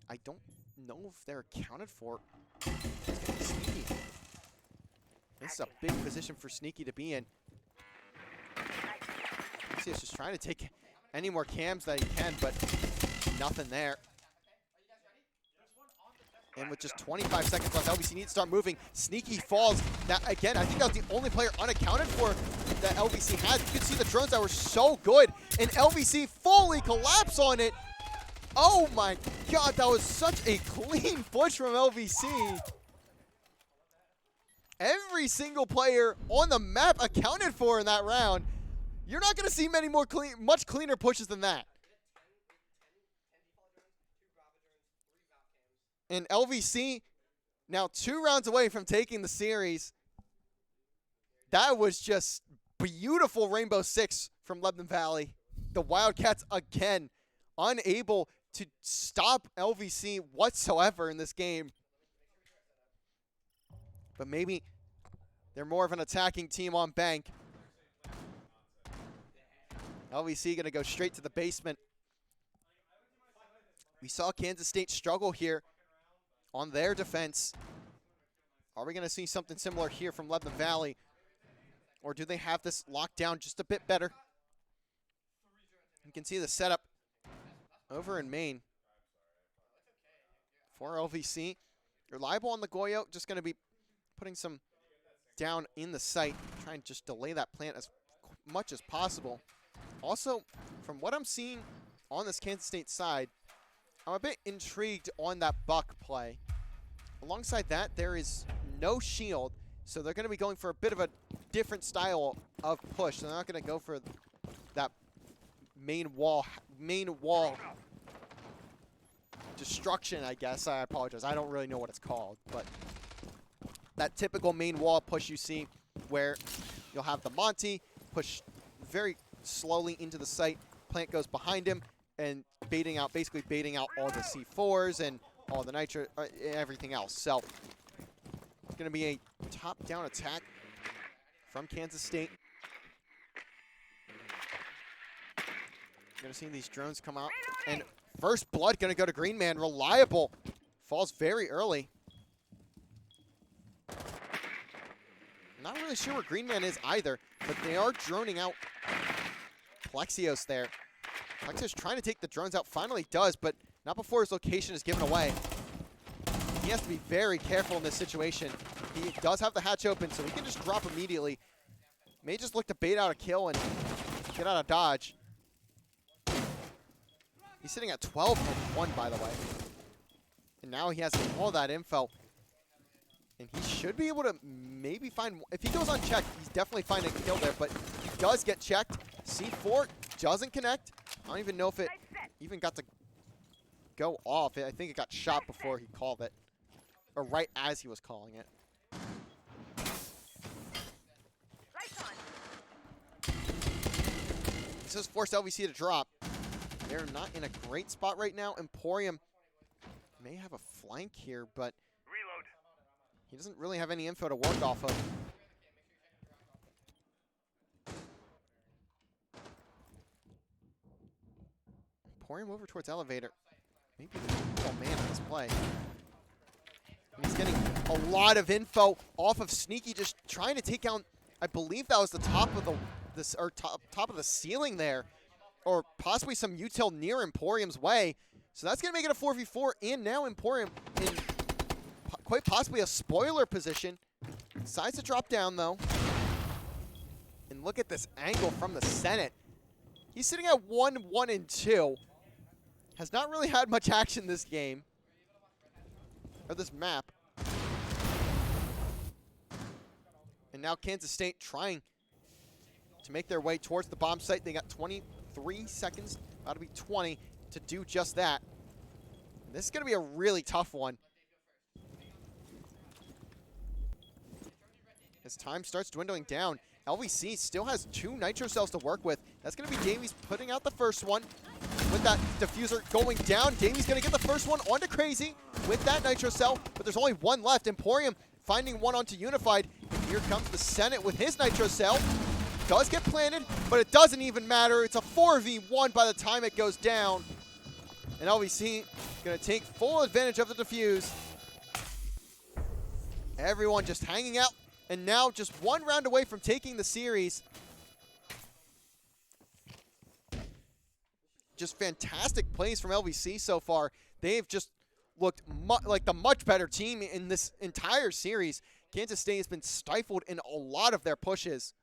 I don't know if they're accounted for is going to be Sneaky. This is a big position for Sneaky to be in. Plexios just trying to take any more cams that he can, but nothing there. And with just 25 seconds left, LVC needs to start moving. Sneaky falls. That again, I think that was the only player unaccounted for that LVC had. You could see the drones that were so good, and LVC fully collapse on it. Oh my God, that was such a clean push from LVC. Every single player on the map accounted for in that round. You're not going to see many more much cleaner pushes than that. And LVC now 2 rounds away from taking the series. That was just beautiful Rainbow Six from Lebanon Valley. The Wildcats again unable to stop LVC whatsoever in this game. But maybe they're more of an attacking team on bank. LVC going to go straight to the basement. We saw Kansas State struggle here on their defense. Are we going to see something similar here from Lebanon Valley? Or do they have this locked down just a bit better? You can see the setup over in Maine for LVC. Reliable on the Goyo, just going to be putting some down in the site, trying to just delay that plant as much as possible. Also, from what I'm seeing on this Kansas State side, I'm a bit intrigued on that buck play. Alongside that, there is no shield, so they're going to be going for a bit of a different style of push. They're not going to go for that main wall destruction, I guess. I apologize. I don't really know what it's called, but that typical main wall push you see where you'll have the Monty push very slowly into the site, plant goes behind him, and basically baiting out all the C4s and all the nitro, everything else. So it's going to be a top-down attack from Kansas State. You're going to see these drones come out. And first blood going to go to Green Man. Reliable. Falls very early. Not really sure where Green Man is either, but they are droning out Plexios there. Plexios trying to take the drones out. Finally does, but not before his location is given away. He has to be very careful in this situation. He does have the hatch open, so he can just drop immediately. May just look to bait out a kill and get out of dodge. He's sitting at 12 and 1, by the way. And now he has all that info. And he should be able to maybe find... If he goes unchecked, he's definitely finding a kill there. But he does get checked. C4 doesn't connect. I don't even know if it even got to go off. I think it got shot before he called it. Or right as he was calling it. This has forced LVC to drop. They're not in a great spot right now. Emporium may have a flank here, but he doesn't really have any info to work off of. Emporium over towards elevator. Maybe the man on this play. And he's getting a lot of info off of Sneaky, just trying to take down. I believe that was the top of the top of the ceiling there, or possibly some util near Emporium's way. So that's going to make it a 4v4, and now Emporium in quite possibly a spoiler position. Decides to drop down, though. And look at this angle from the Senate. He's sitting at 1-1-2. Has not really had much action this game, or this map. And now Kansas State trying to make their way towards the bomb site. They got 23 seconds, about to be 20, to do just that. And this is going to be a really tough one. As time starts dwindling down, LVC still has 2 nitro cells to work with. That's going to be Davies putting out the first one. With that diffuser going down, Davies going to get the first one onto Crazy with that nitro cell, but there's only 1 left. Emporium finding one onto Unified. And here comes the Senate with his nitro cell. Does get planted, but it doesn't even matter. It's a 4v1 by the time it goes down. And LVC going to take full advantage of the defuse. Everyone just hanging out, and now just 1 round away from taking the series. Just fantastic plays from LVC so far. They've just looked like the much better team in this entire series. Kansas State has been stifled in a lot of their pushes.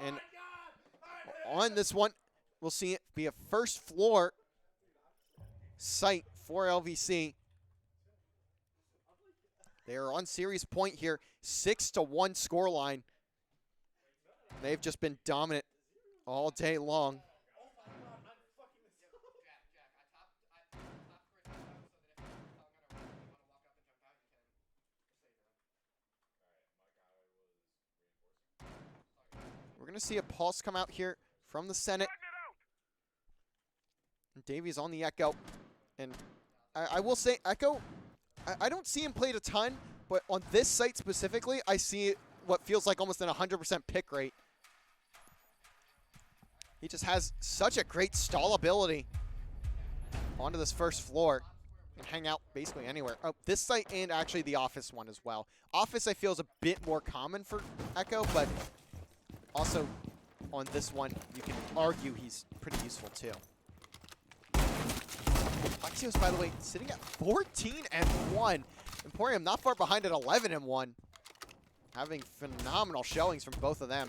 And on this one, we'll see it be a first floor site for LVC. They are on series point here, 6-1 scoreline. They've just been dominant all day long. We're going to see a pulse come out here from the Senate. And Davies on the Echo. And I will say, Echo, I don't see him played a ton, but on this site specifically, I see what feels like almost an 100% pick rate. He just has such a great stall ability onto this first floor and hang out basically anywhere. Oh, this site and actually the office one as well. Office I feel is a bit more common for Echo, but also on this one, you can argue he's pretty useful too. Plexios, by the way, sitting at 14-1. Emporium not far behind at 11-1. Having phenomenal showings from both of them.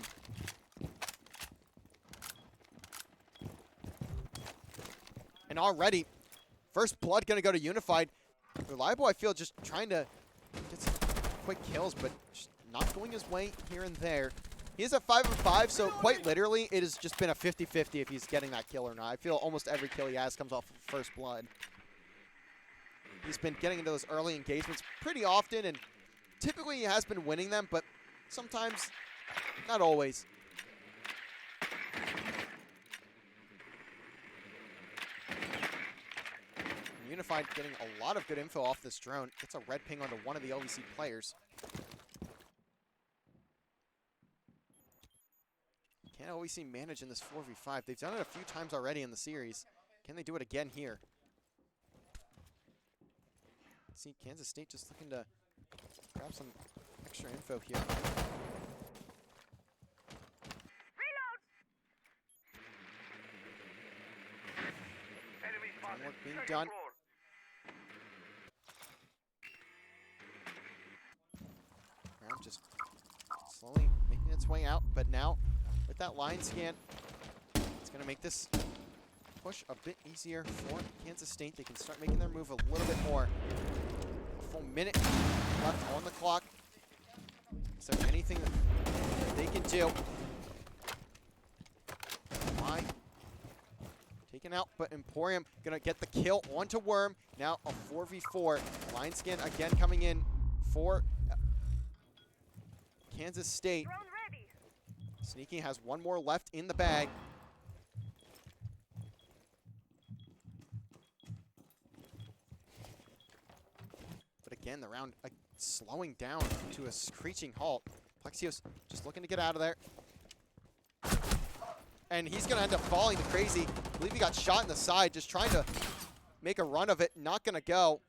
And already, first blood going to go to Unified. Reliable, I feel, just trying to get some quick kills, but just not going his way here and there. He is at 5-5, so quite literally, it has just been a 50-50 if he's getting that kill or not. I feel almost every kill he has comes off of first blood. He's been getting into those early engagements pretty often, and typically he has been winning them, but sometimes, not always. Unified getting a lot of good info off this drone. Gets a red ping onto one of the LVC players. Can LVC manage in this 4v5? They've done it a few times already in the series. Can they do it again here? Let's see, Kansas State just looking to grab some extra info here. Drone work being done. Round just slowly making its way out, but now with that line scan, it's going to make this push a bit easier for Kansas State. They can start making their move a little bit more. A full minute left on the clock. So anything that they can do. Why? Taken out, but Emporium going to get the kill onto Worm. Now a 4v4. Line scan again coming in for Kansas State. Sneaky has one more left in the bag. But again, the round slowing down to a screeching halt. Plexios just looking to get out of there. And he's going to end up falling to crazy. I believe he got shot in the side, just trying to make a run of it. Not going to go.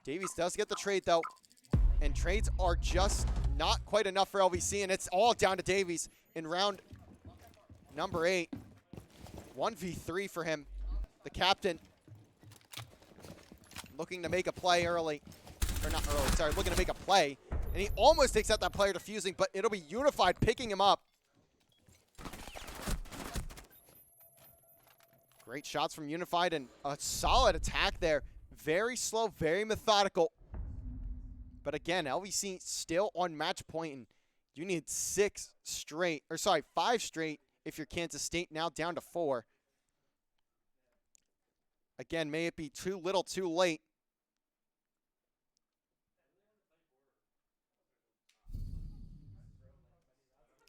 Davies does get the trade, though. And trades are just not quite enough for LVC, and it's all down to Davies in round number 8. 1v3 for him. The captain looking to make a play early. Or not early, sorry, looking to make a play. And he almost takes out that player defusing, but it'll be Unified picking him up. Great shots from Unified and a solid attack there. Very slow, very methodical. But again, LVC still on match point, and you need 5 straight if you're Kansas State, now down to 4. Again, may it be too little, too late.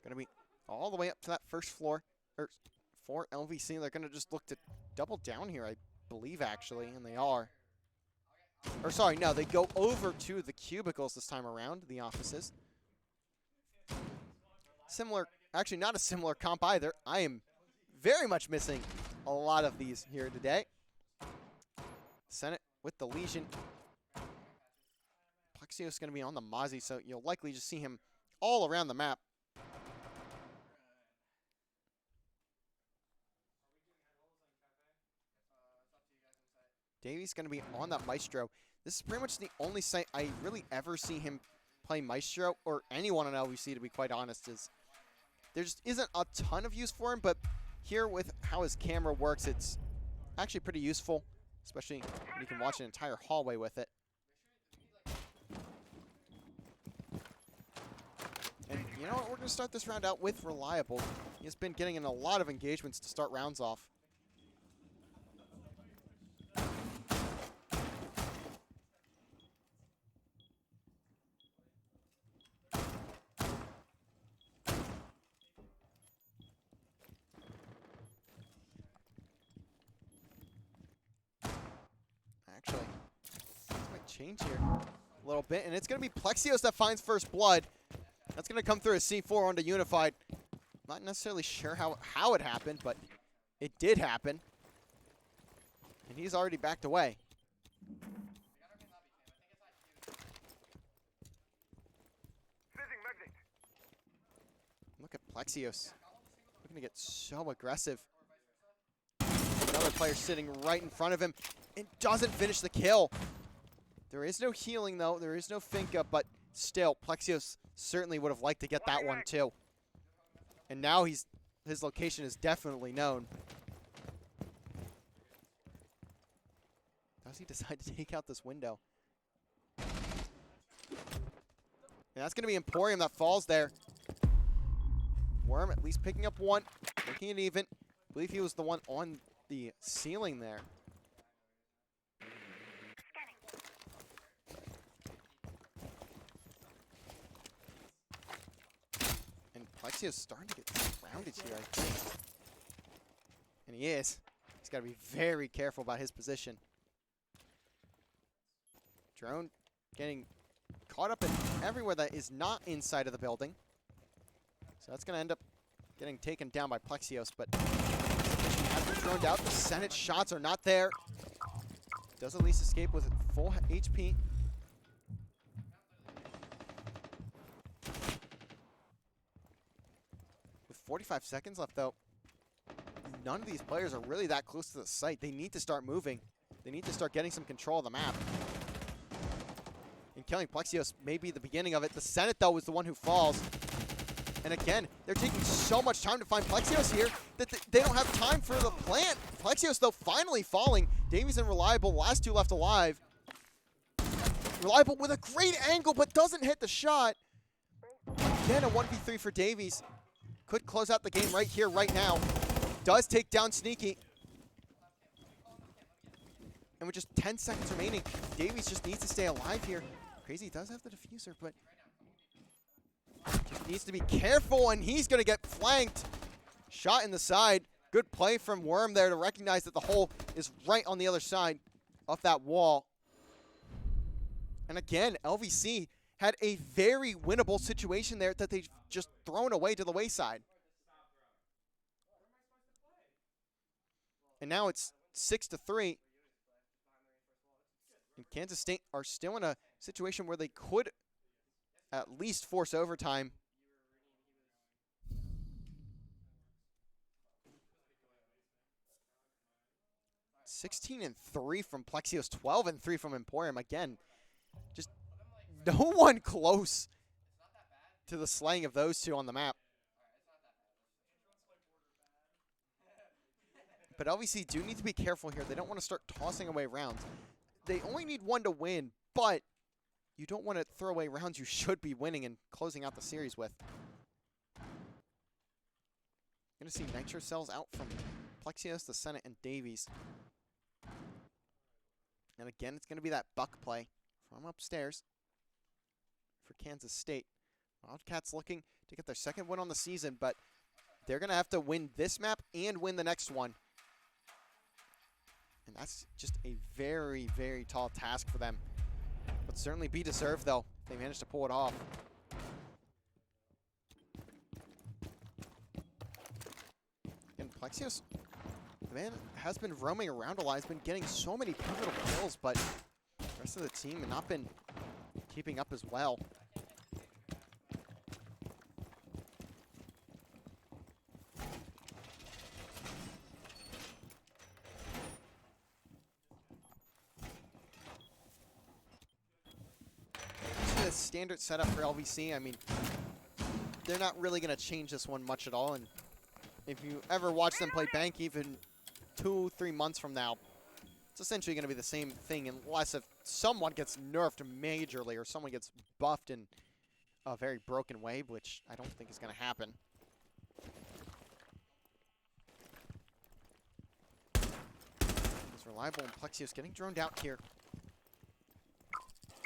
Gonna be all the way up to that first floor, or for LVC. They're gonna just look to double down here, I believe, actually, and they are. Or sorry, no, they go over to the cubicles this time around, the offices. Similar, actually not a similar comp either. I am very much missing a lot of these here today. Senate with the Legion. Plexios going to be on the Mozzie, so you'll likely just see him all around the map. Davies going to be on that Maestro. This is pretty much the only site I really ever see him play Maestro, or anyone on LVC, to be quite honest. There just isn't a ton of use for him, but here with how his camera works, it's actually pretty useful, especially when you can watch an entire hallway with it. And you know what? We're going to start this round out with Reliable. He's been getting in a lot of engagements to start rounds off. Actually, this might change here a little bit, and it's going to be Plexios that finds first blood. That's going to come through a C4 onto Unified. Not necessarily sure how it happened, but it did happen. And he's already backed away. Look at Plexios. Looking to get so aggressive. Another player sitting right in front of him and doesn't finish the kill. There is no healing, though. There is no Finka, but still, Plexios certainly would have liked to get that one, too. And now his location is definitely known. Does he decide to take out this window? And that's going to be Emporium that falls there. Worm at least picking up one, making it even. I believe he was the one on the ceiling there. And Plexios starting to get surrounded here, I think. And he is. He's got to be very careful about his position. Drone getting caught up in everywhere that is not inside of the building. So that's going to end up getting taken down by Plexios, but has been droned out. The Senate shots are not there. Does at least escape with full HP. With 45 seconds left, though, none of these players are really that close to the site. They need to start moving. They need to start getting some control of the map. And killing Plexios may be the beginning of it. The Senate, though, is the one who falls. And again, they're taking so much time to find Plexios here that they don't have time for the plant. Plexios, though, finally falling. Davies and Reliable, last two left alive. Reliable with a great angle, but doesn't hit the shot. Again, a 1v3 for Davies. Could close out the game right here, right now. Does take down Sneaky. And with just 10 seconds remaining, Davies just needs to stay alive here. Crazy does have the diffuser, but just needs to be careful, and he's going to get flanked. Shot in the side. Good play from Worm there to recognize that the hole is right on the other side of that wall. And again, LVC had a very winnable situation there that they've just thrown away to the wayside. And now it's 6-3. And Kansas State are still in a situation where they could at least force overtime. (16-3) from Plexios, 12-3 from Emporium. Again, just no one close to the slaying of those two on the map. But LVC do need to be careful here. They don't want to start tossing away rounds. They only need one to win, but you don't want to throw away rounds you should be winning and closing out the series with. Going to see Nitro Cells out from Plexios, the Senate, and Davies. And again, it's going to be that buck play from upstairs for Kansas State. Wildcats looking to get their second win on the season, but they're going to have to win this map and win the next one. And that's just a very, very tall task for them. Would certainly be deserved, though, if they manage to pull it off. And Plexios, the man has been roaming around a lot. He's been getting so many pivotal kills, but the rest of the team have not been keeping up as well. Standard setup for LVC. I mean, they're not really going to change this one much at all. And if you ever watch them play Bank even 2-3 months from now, it's essentially going to be the same thing unless if someone gets nerfed majorly or someone gets buffed and a very broken way, which I don't think is going to happen. It's Reliable and Plexios getting droned out here.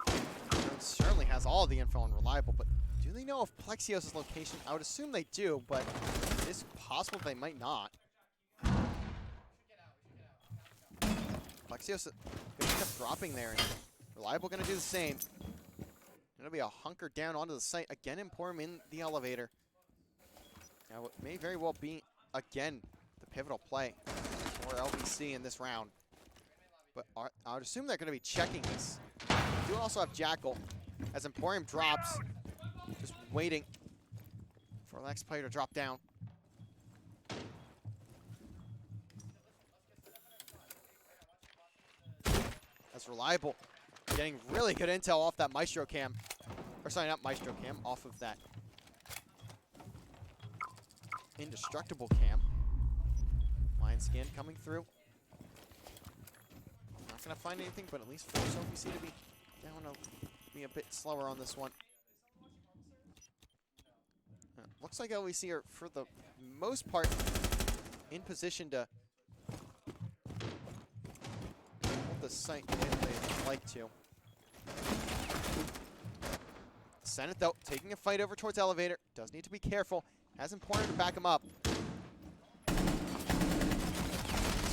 Drone certainly has all the info on Reliable, but do they know of Plexios' location? I would assume they do, but it's possible they might not. Plexios going to end up dropping there, and Reliable going to do the same. It'll be a hunker down onto the site. Again, Emporium in the elevator. Now, it may very well be, again, the pivotal play for LVC in this round. But I would assume they're going to be checking this. We do also have Jackal as Emporium drops. Just waiting for the next player to drop down. That's Reliable. Getting really good intel off that Maestro cam. Or sorry, not Maestro cam, off of that Indestructible cam. Lion scan coming through. Not going to find anything, but at least force LVC to be down be a bit slower on this one. Looks like LVC are, for the most part, in position to hold the site if they'd like to. Senate, though, taking a fight over towards elevator. Does need to be careful. Has important to back him up. He's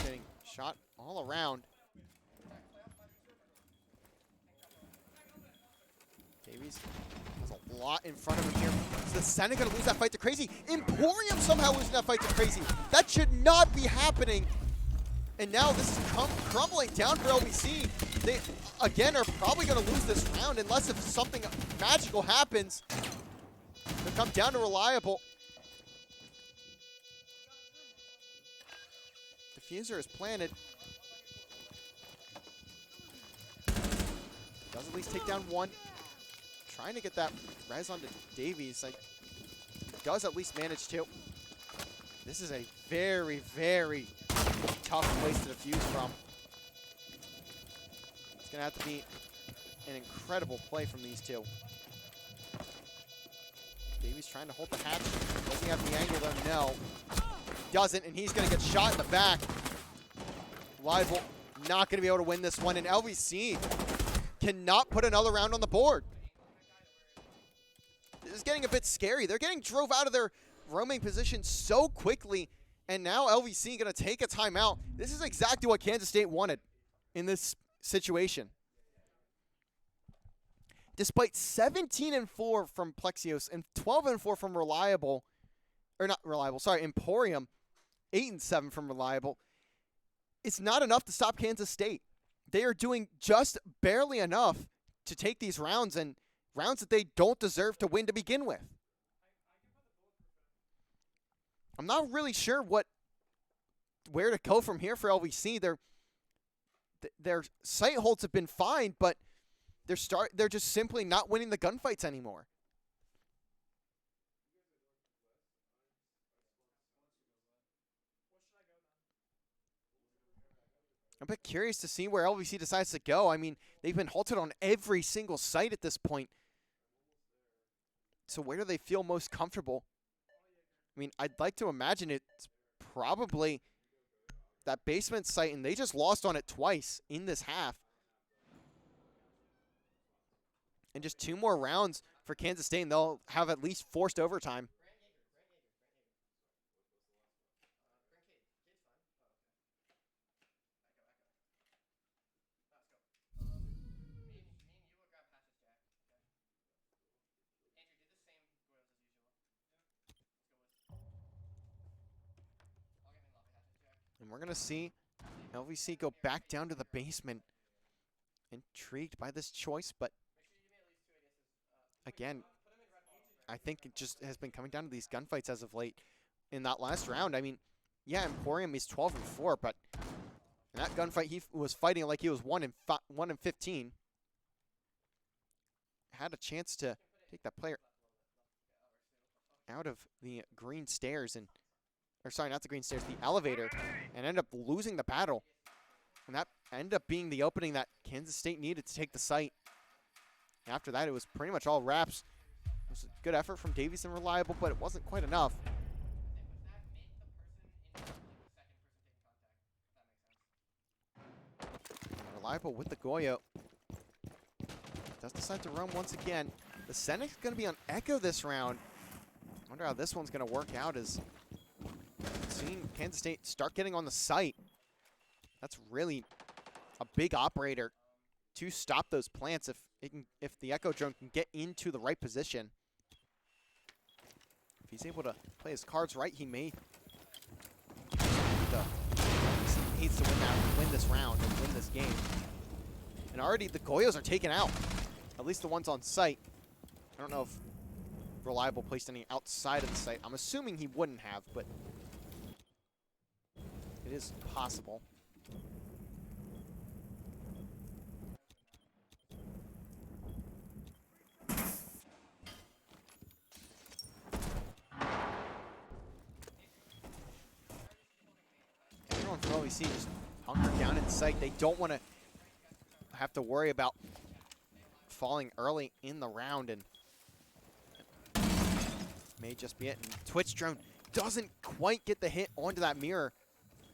getting shot all around. Davies has a lot in front of him here. Is the Senate going to lose that fight to Crazy? Emporium somehow losing that fight to Crazy. That should not be happening. And now this is crumbling down for LVC. They, again, are probably going to lose this round unless if something magical happens. They'll come down to Reliable. Diffuser is planted. Does at least take down one. Trying to get that res onto Davies. Like, does at least manage to. This is a very, very tough place to defuse from. It's going to have to be an incredible play from these two. Davies trying to hold the hatch. Does he have the angle though? No. He doesn't, and he's going to get shot in the back. Reliable not going to be able to win this one, and LVC cannot put another round on the board. This is getting a bit scary. They're getting drove out of their roaming position so quickly, and now LVC going to take a timeout. This is exactly what Kansas State wanted in this situation. Despite 17-4 from Plexios and 12-4 from Reliable, or not Reliable, sorry, Emporium, 8-7 from Reliable, it's not enough to stop Kansas State. They are doing just barely enough to take these rounds, and rounds that they don't deserve to win to begin with. I'm not really sure where to go from here for LVC. Their site holds have been fine, but they're just simply not winning the gunfights anymore. I'm a bit curious to see where LVC decides to go. I mean, they've been halted on every single site at this point. So where do they feel most comfortable? I mean, I'd like to imagine it's probably that basement site, and they just lost on it twice in this half. And just 2 more rounds for Kansas State, and they'll have at least forced overtime. And we're going to see LVC go back down to the basement. Intrigued by this choice, but again, I think it just has been coming down to these gunfights as of late. In that last round, I mean, yeah, Emporium is 12-4, but in that gunfight, he was fighting like he was 1-15. Had a chance to take that player out of the green stairs and, or sorry, not the green stairs, the elevator, and end up losing the battle. And that ended up being the opening that Kansas State needed to take the site. After that, it was pretty much all wraps. was a good effort from Davies and Reliable, but it wasn't quite enough. Reliable with the Goyo. Does decide to run once again. The Senec's going to be on Echo this round. Wonder how this one's going to work out, as seeing Kansas State start getting on the site. That's really a big operator to stop those plants if the Echo drone can get into the right position. If he's able to play his cards right, he may. He needs to win this round and win this game. And already the Goyos are taken out. At least the ones on site. I don't know if Reliable placed any outside of the site. I'm assuming he wouldn't have, but it is possible. Everyone from LVC just hunkered down in sight. They don't want to have to worry about falling early in the round, and may just be it. And Twitch drone doesn't quite get the hit onto that mirror,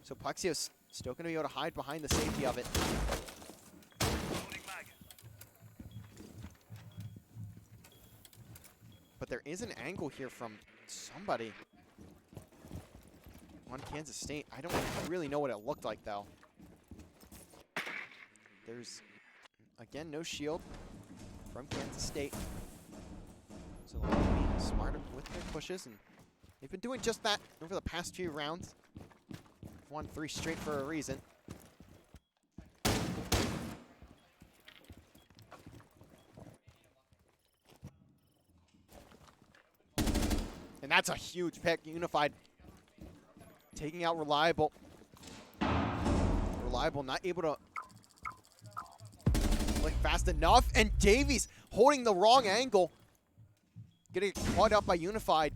so Plexio's still going to be able to hide behind the safety of it. But there is an angle here from somebody on Kansas State. I don't really know what it looked like, though. There's, again, no shield from Kansas State. So they'll be smarter with their pushes, and they've been doing just that over the past few rounds. Won 3 straight for a reason. And that's a huge pick. Unified taking out Reliable. Reliable not able to click fast enough, and Davies holding the wrong angle. Getting caught up by Unified,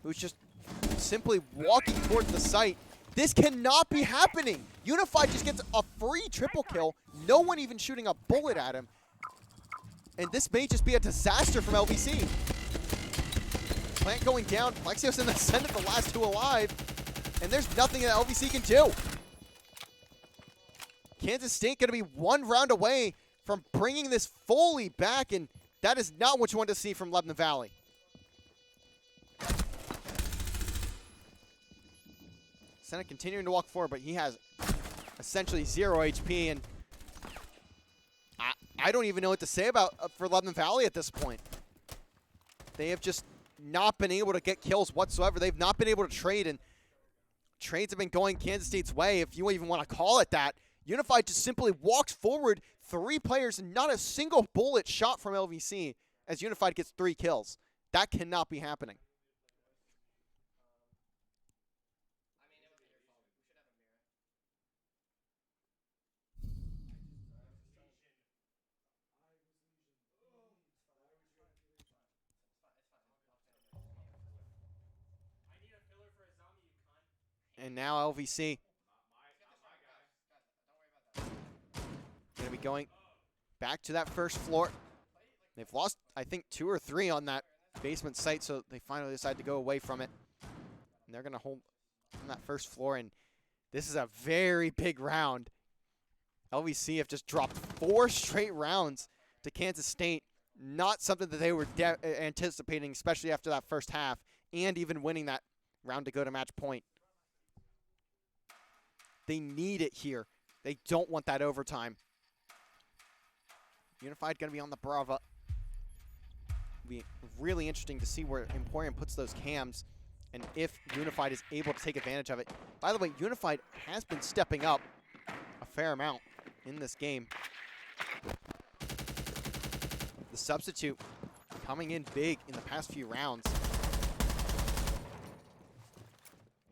who's just simply walking towards the site. This cannot be happening. Unified just gets a free triple kill. No one even shooting a bullet at him. And this may just be a disaster from LVC. Plant going down. Plexio's in the center, the last 2 alive. And there's nothing that LVC can do. Kansas State going to be 1 round away from bringing this fully back, and that is not what you want to see from Lebanon Valley. Senna continuing to walk forward, but he has essentially 0 HP, and I don't even know what to say about for Lebanon Valley at this point. They have just not been able to get kills whatsoever. They've not been able to trade, and trades have been going Kansas State's way, if you even want to call it that. Unified just simply walks forward, 3 players, and not a single bullet shot from LVC as Unified gets 3 kills. That cannot be happening. And now LVC going to be going back to that first floor. They've lost, I think, 2 or 3 on that basement site, so they finally decide to go away from it. And they're going to hold on that first floor, and this is a very big round. LVC have just dropped 4 straight rounds to Kansas State. Not something that they were anticipating, especially after that first half, and even winning that round to go to match point. They need it here. They don't want that overtime. Unified going to be on the Brava. It'll be really interesting to see where Emporium puts those cams and if Unified is able to take advantage of it. By the way, Unified has been stepping up a fair amount in this game. The substitute coming in big in the past few rounds.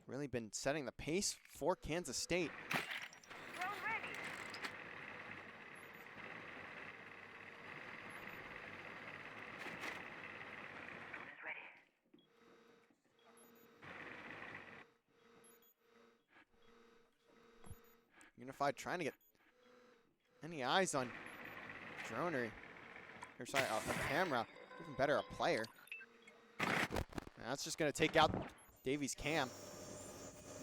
Really been setting the pace for Kansas State. Unified trying to get any eyes on Droner. Or sorry, a camera. Even better, a player. That's just going to take out Davies' cam.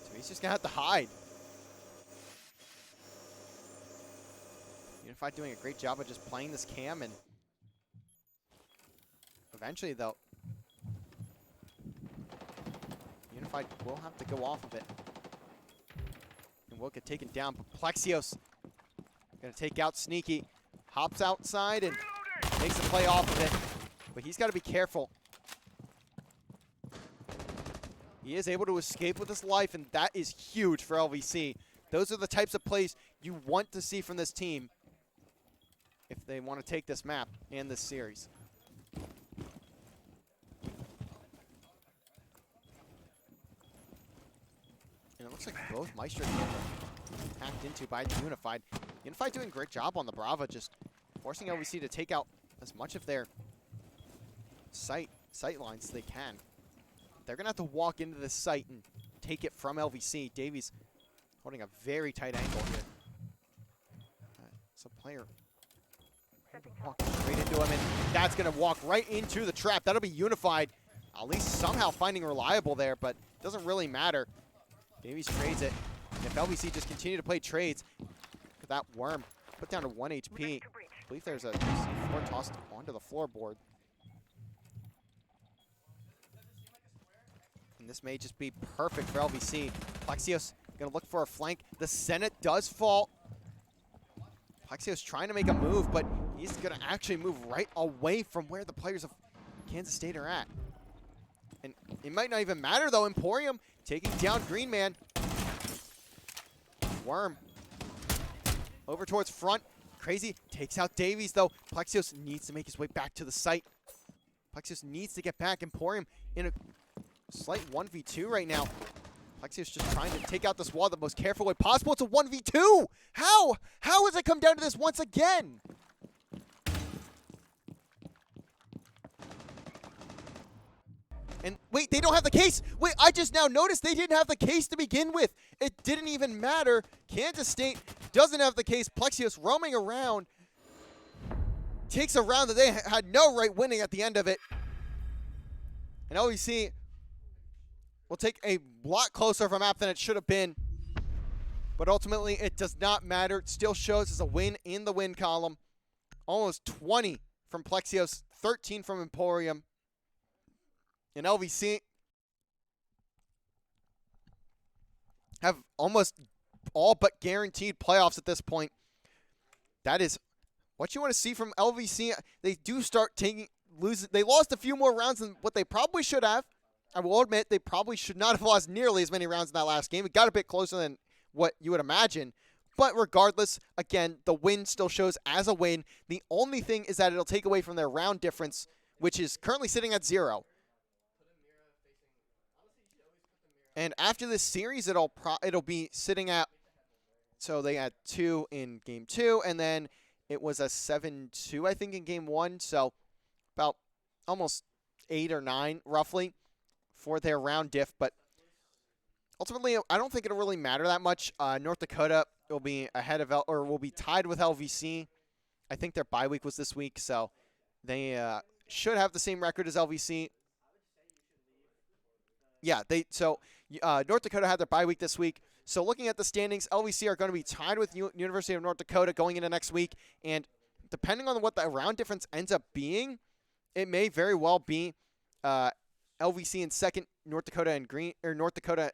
So he's just going to have to hide. Unified doing a great job of just playing this cam, and eventually they'll... Unified will have to go off of it. And will get taken down, but Plexios going to take out Sneaky. Hops outside and makes a play off of it. But he's got to be careful. He is able to escape with his life, and that is huge for LVC. Those are the types of plays you want to see from this team if they want to take this map and this series. And it looks like both Maestro teams are hacked into by Unified. Unified doing a great job on the Brava, just forcing LVC to take out as much of their sight lines as they can. They're going to have to walk into this site and take it from LVC. Davies holding a very tight angle here. It's a player walking straight into him, and that's going to walk right into the trap. That'll be Unified, at least somehow finding Reliable there, but it doesn't really matter. Davies trades it. And if LVC just continue to play trades, look at that worm. Put down to 1 HP. I believe there's a C4 tossed onto the floorboard. And this may just be perfect for LVC. Plexios going to look for a flank. The Senate does fall. Plexios trying to make a move, but he's going to actually move right away from where the players of Kansas State are at. And it might not even matter, though. Emporium taking down Green Man. Worm over towards front. Crazy takes out Davies, though. Plexios needs to make his way back to the site. Plexios needs to get back. Emporium in a slight 1v2 right now. Plexios just trying to take out this wall the most careful way possible. It's a 1v2! How? How has it come down to this once again? And wait, they don't have the case. Wait, I just now noticed they didn't have the case to begin with. It didn't even matter. Kansas State doesn't have the case. Plexios roaming around. Takes a round that they had no right winning at the end of it. And LVC will take a lot closer of a map than it should have been. But ultimately, it does not matter. It still shows as a win in the win column. Almost 20 from Plexios, 13 from Emporium. And LVC have almost all but guaranteed playoffs at this point. That is what you want to see from LVC. They do start losing. They lost a few more rounds than what they probably should have. I will admit they probably should not have lost nearly as many rounds in that last game. It got a bit closer than what you would imagine. But regardless, again, the win still shows as a win. The only thing is that it'll take away from their round difference, which is currently sitting at 0. And after this series, it'll be sitting at, so they had 2 in game 2, and then it was a 7-2, I think, in game 1. So about almost 8 or 9, roughly, for their round diff. But ultimately, I don't think it'll really matter that much. North Dakota will be ahead of, or will be tied with LVC. I think their bye week was this week, so they should have the same record as LVC. Yeah, North Dakota had their bye week this week. So looking at the standings, LVC are going to be tied with University of North Dakota going into next week. And depending on what the round difference ends up being, it may very well be LVC in second, North Dakota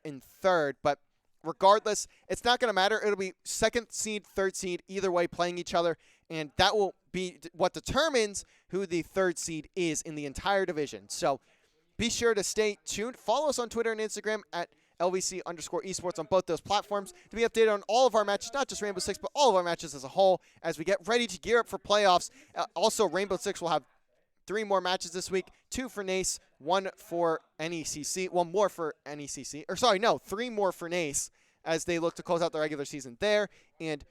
in third. But regardless, it's not going to matter. It'll be second seed, third seed, either way playing each other. And that will be what determines who the third seed is in the entire division. So be sure to stay tuned. Follow us on Twitter and Instagram at LVC_esports on both those platforms to be updated on all of our matches, not just Rainbow Six, but all of our matches as a whole as we get ready to gear up for playoffs. Also, Rainbow Six will have 3 more matches this week, 2 for NACE, 1 for NECC, 1 more for NECC, or sorry, no, 3 more for NACE as they look to close out the regular season there. And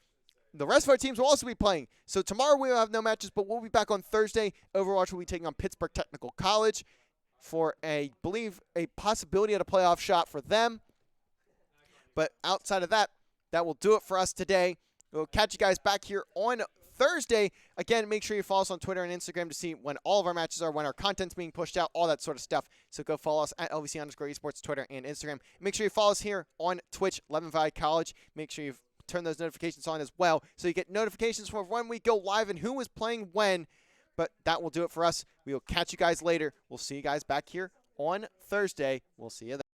the rest of our teams will also be playing. So tomorrow we will have no matches, but we'll be back on Thursday. Overwatch will be taking on Pittsburgh Technical College for a possibility at a playoff shot for them. But outside of that, that will do it for us today. We'll catch you guys back here on Thursday. Again, make sure you follow us on Twitter and Instagram to see when all of our matches are, when our content's being pushed out, all that sort of stuff. So go follow us at LVC_esports, Twitter and Instagram. Make sure you follow us here on Twitch, 11 Valley College. Make sure you turn those notifications on as well, so you get notifications for when we go live and who is playing when. But that will do it for us. We will catch you guys later. We'll see you guys back here on Thursday. We'll see you then.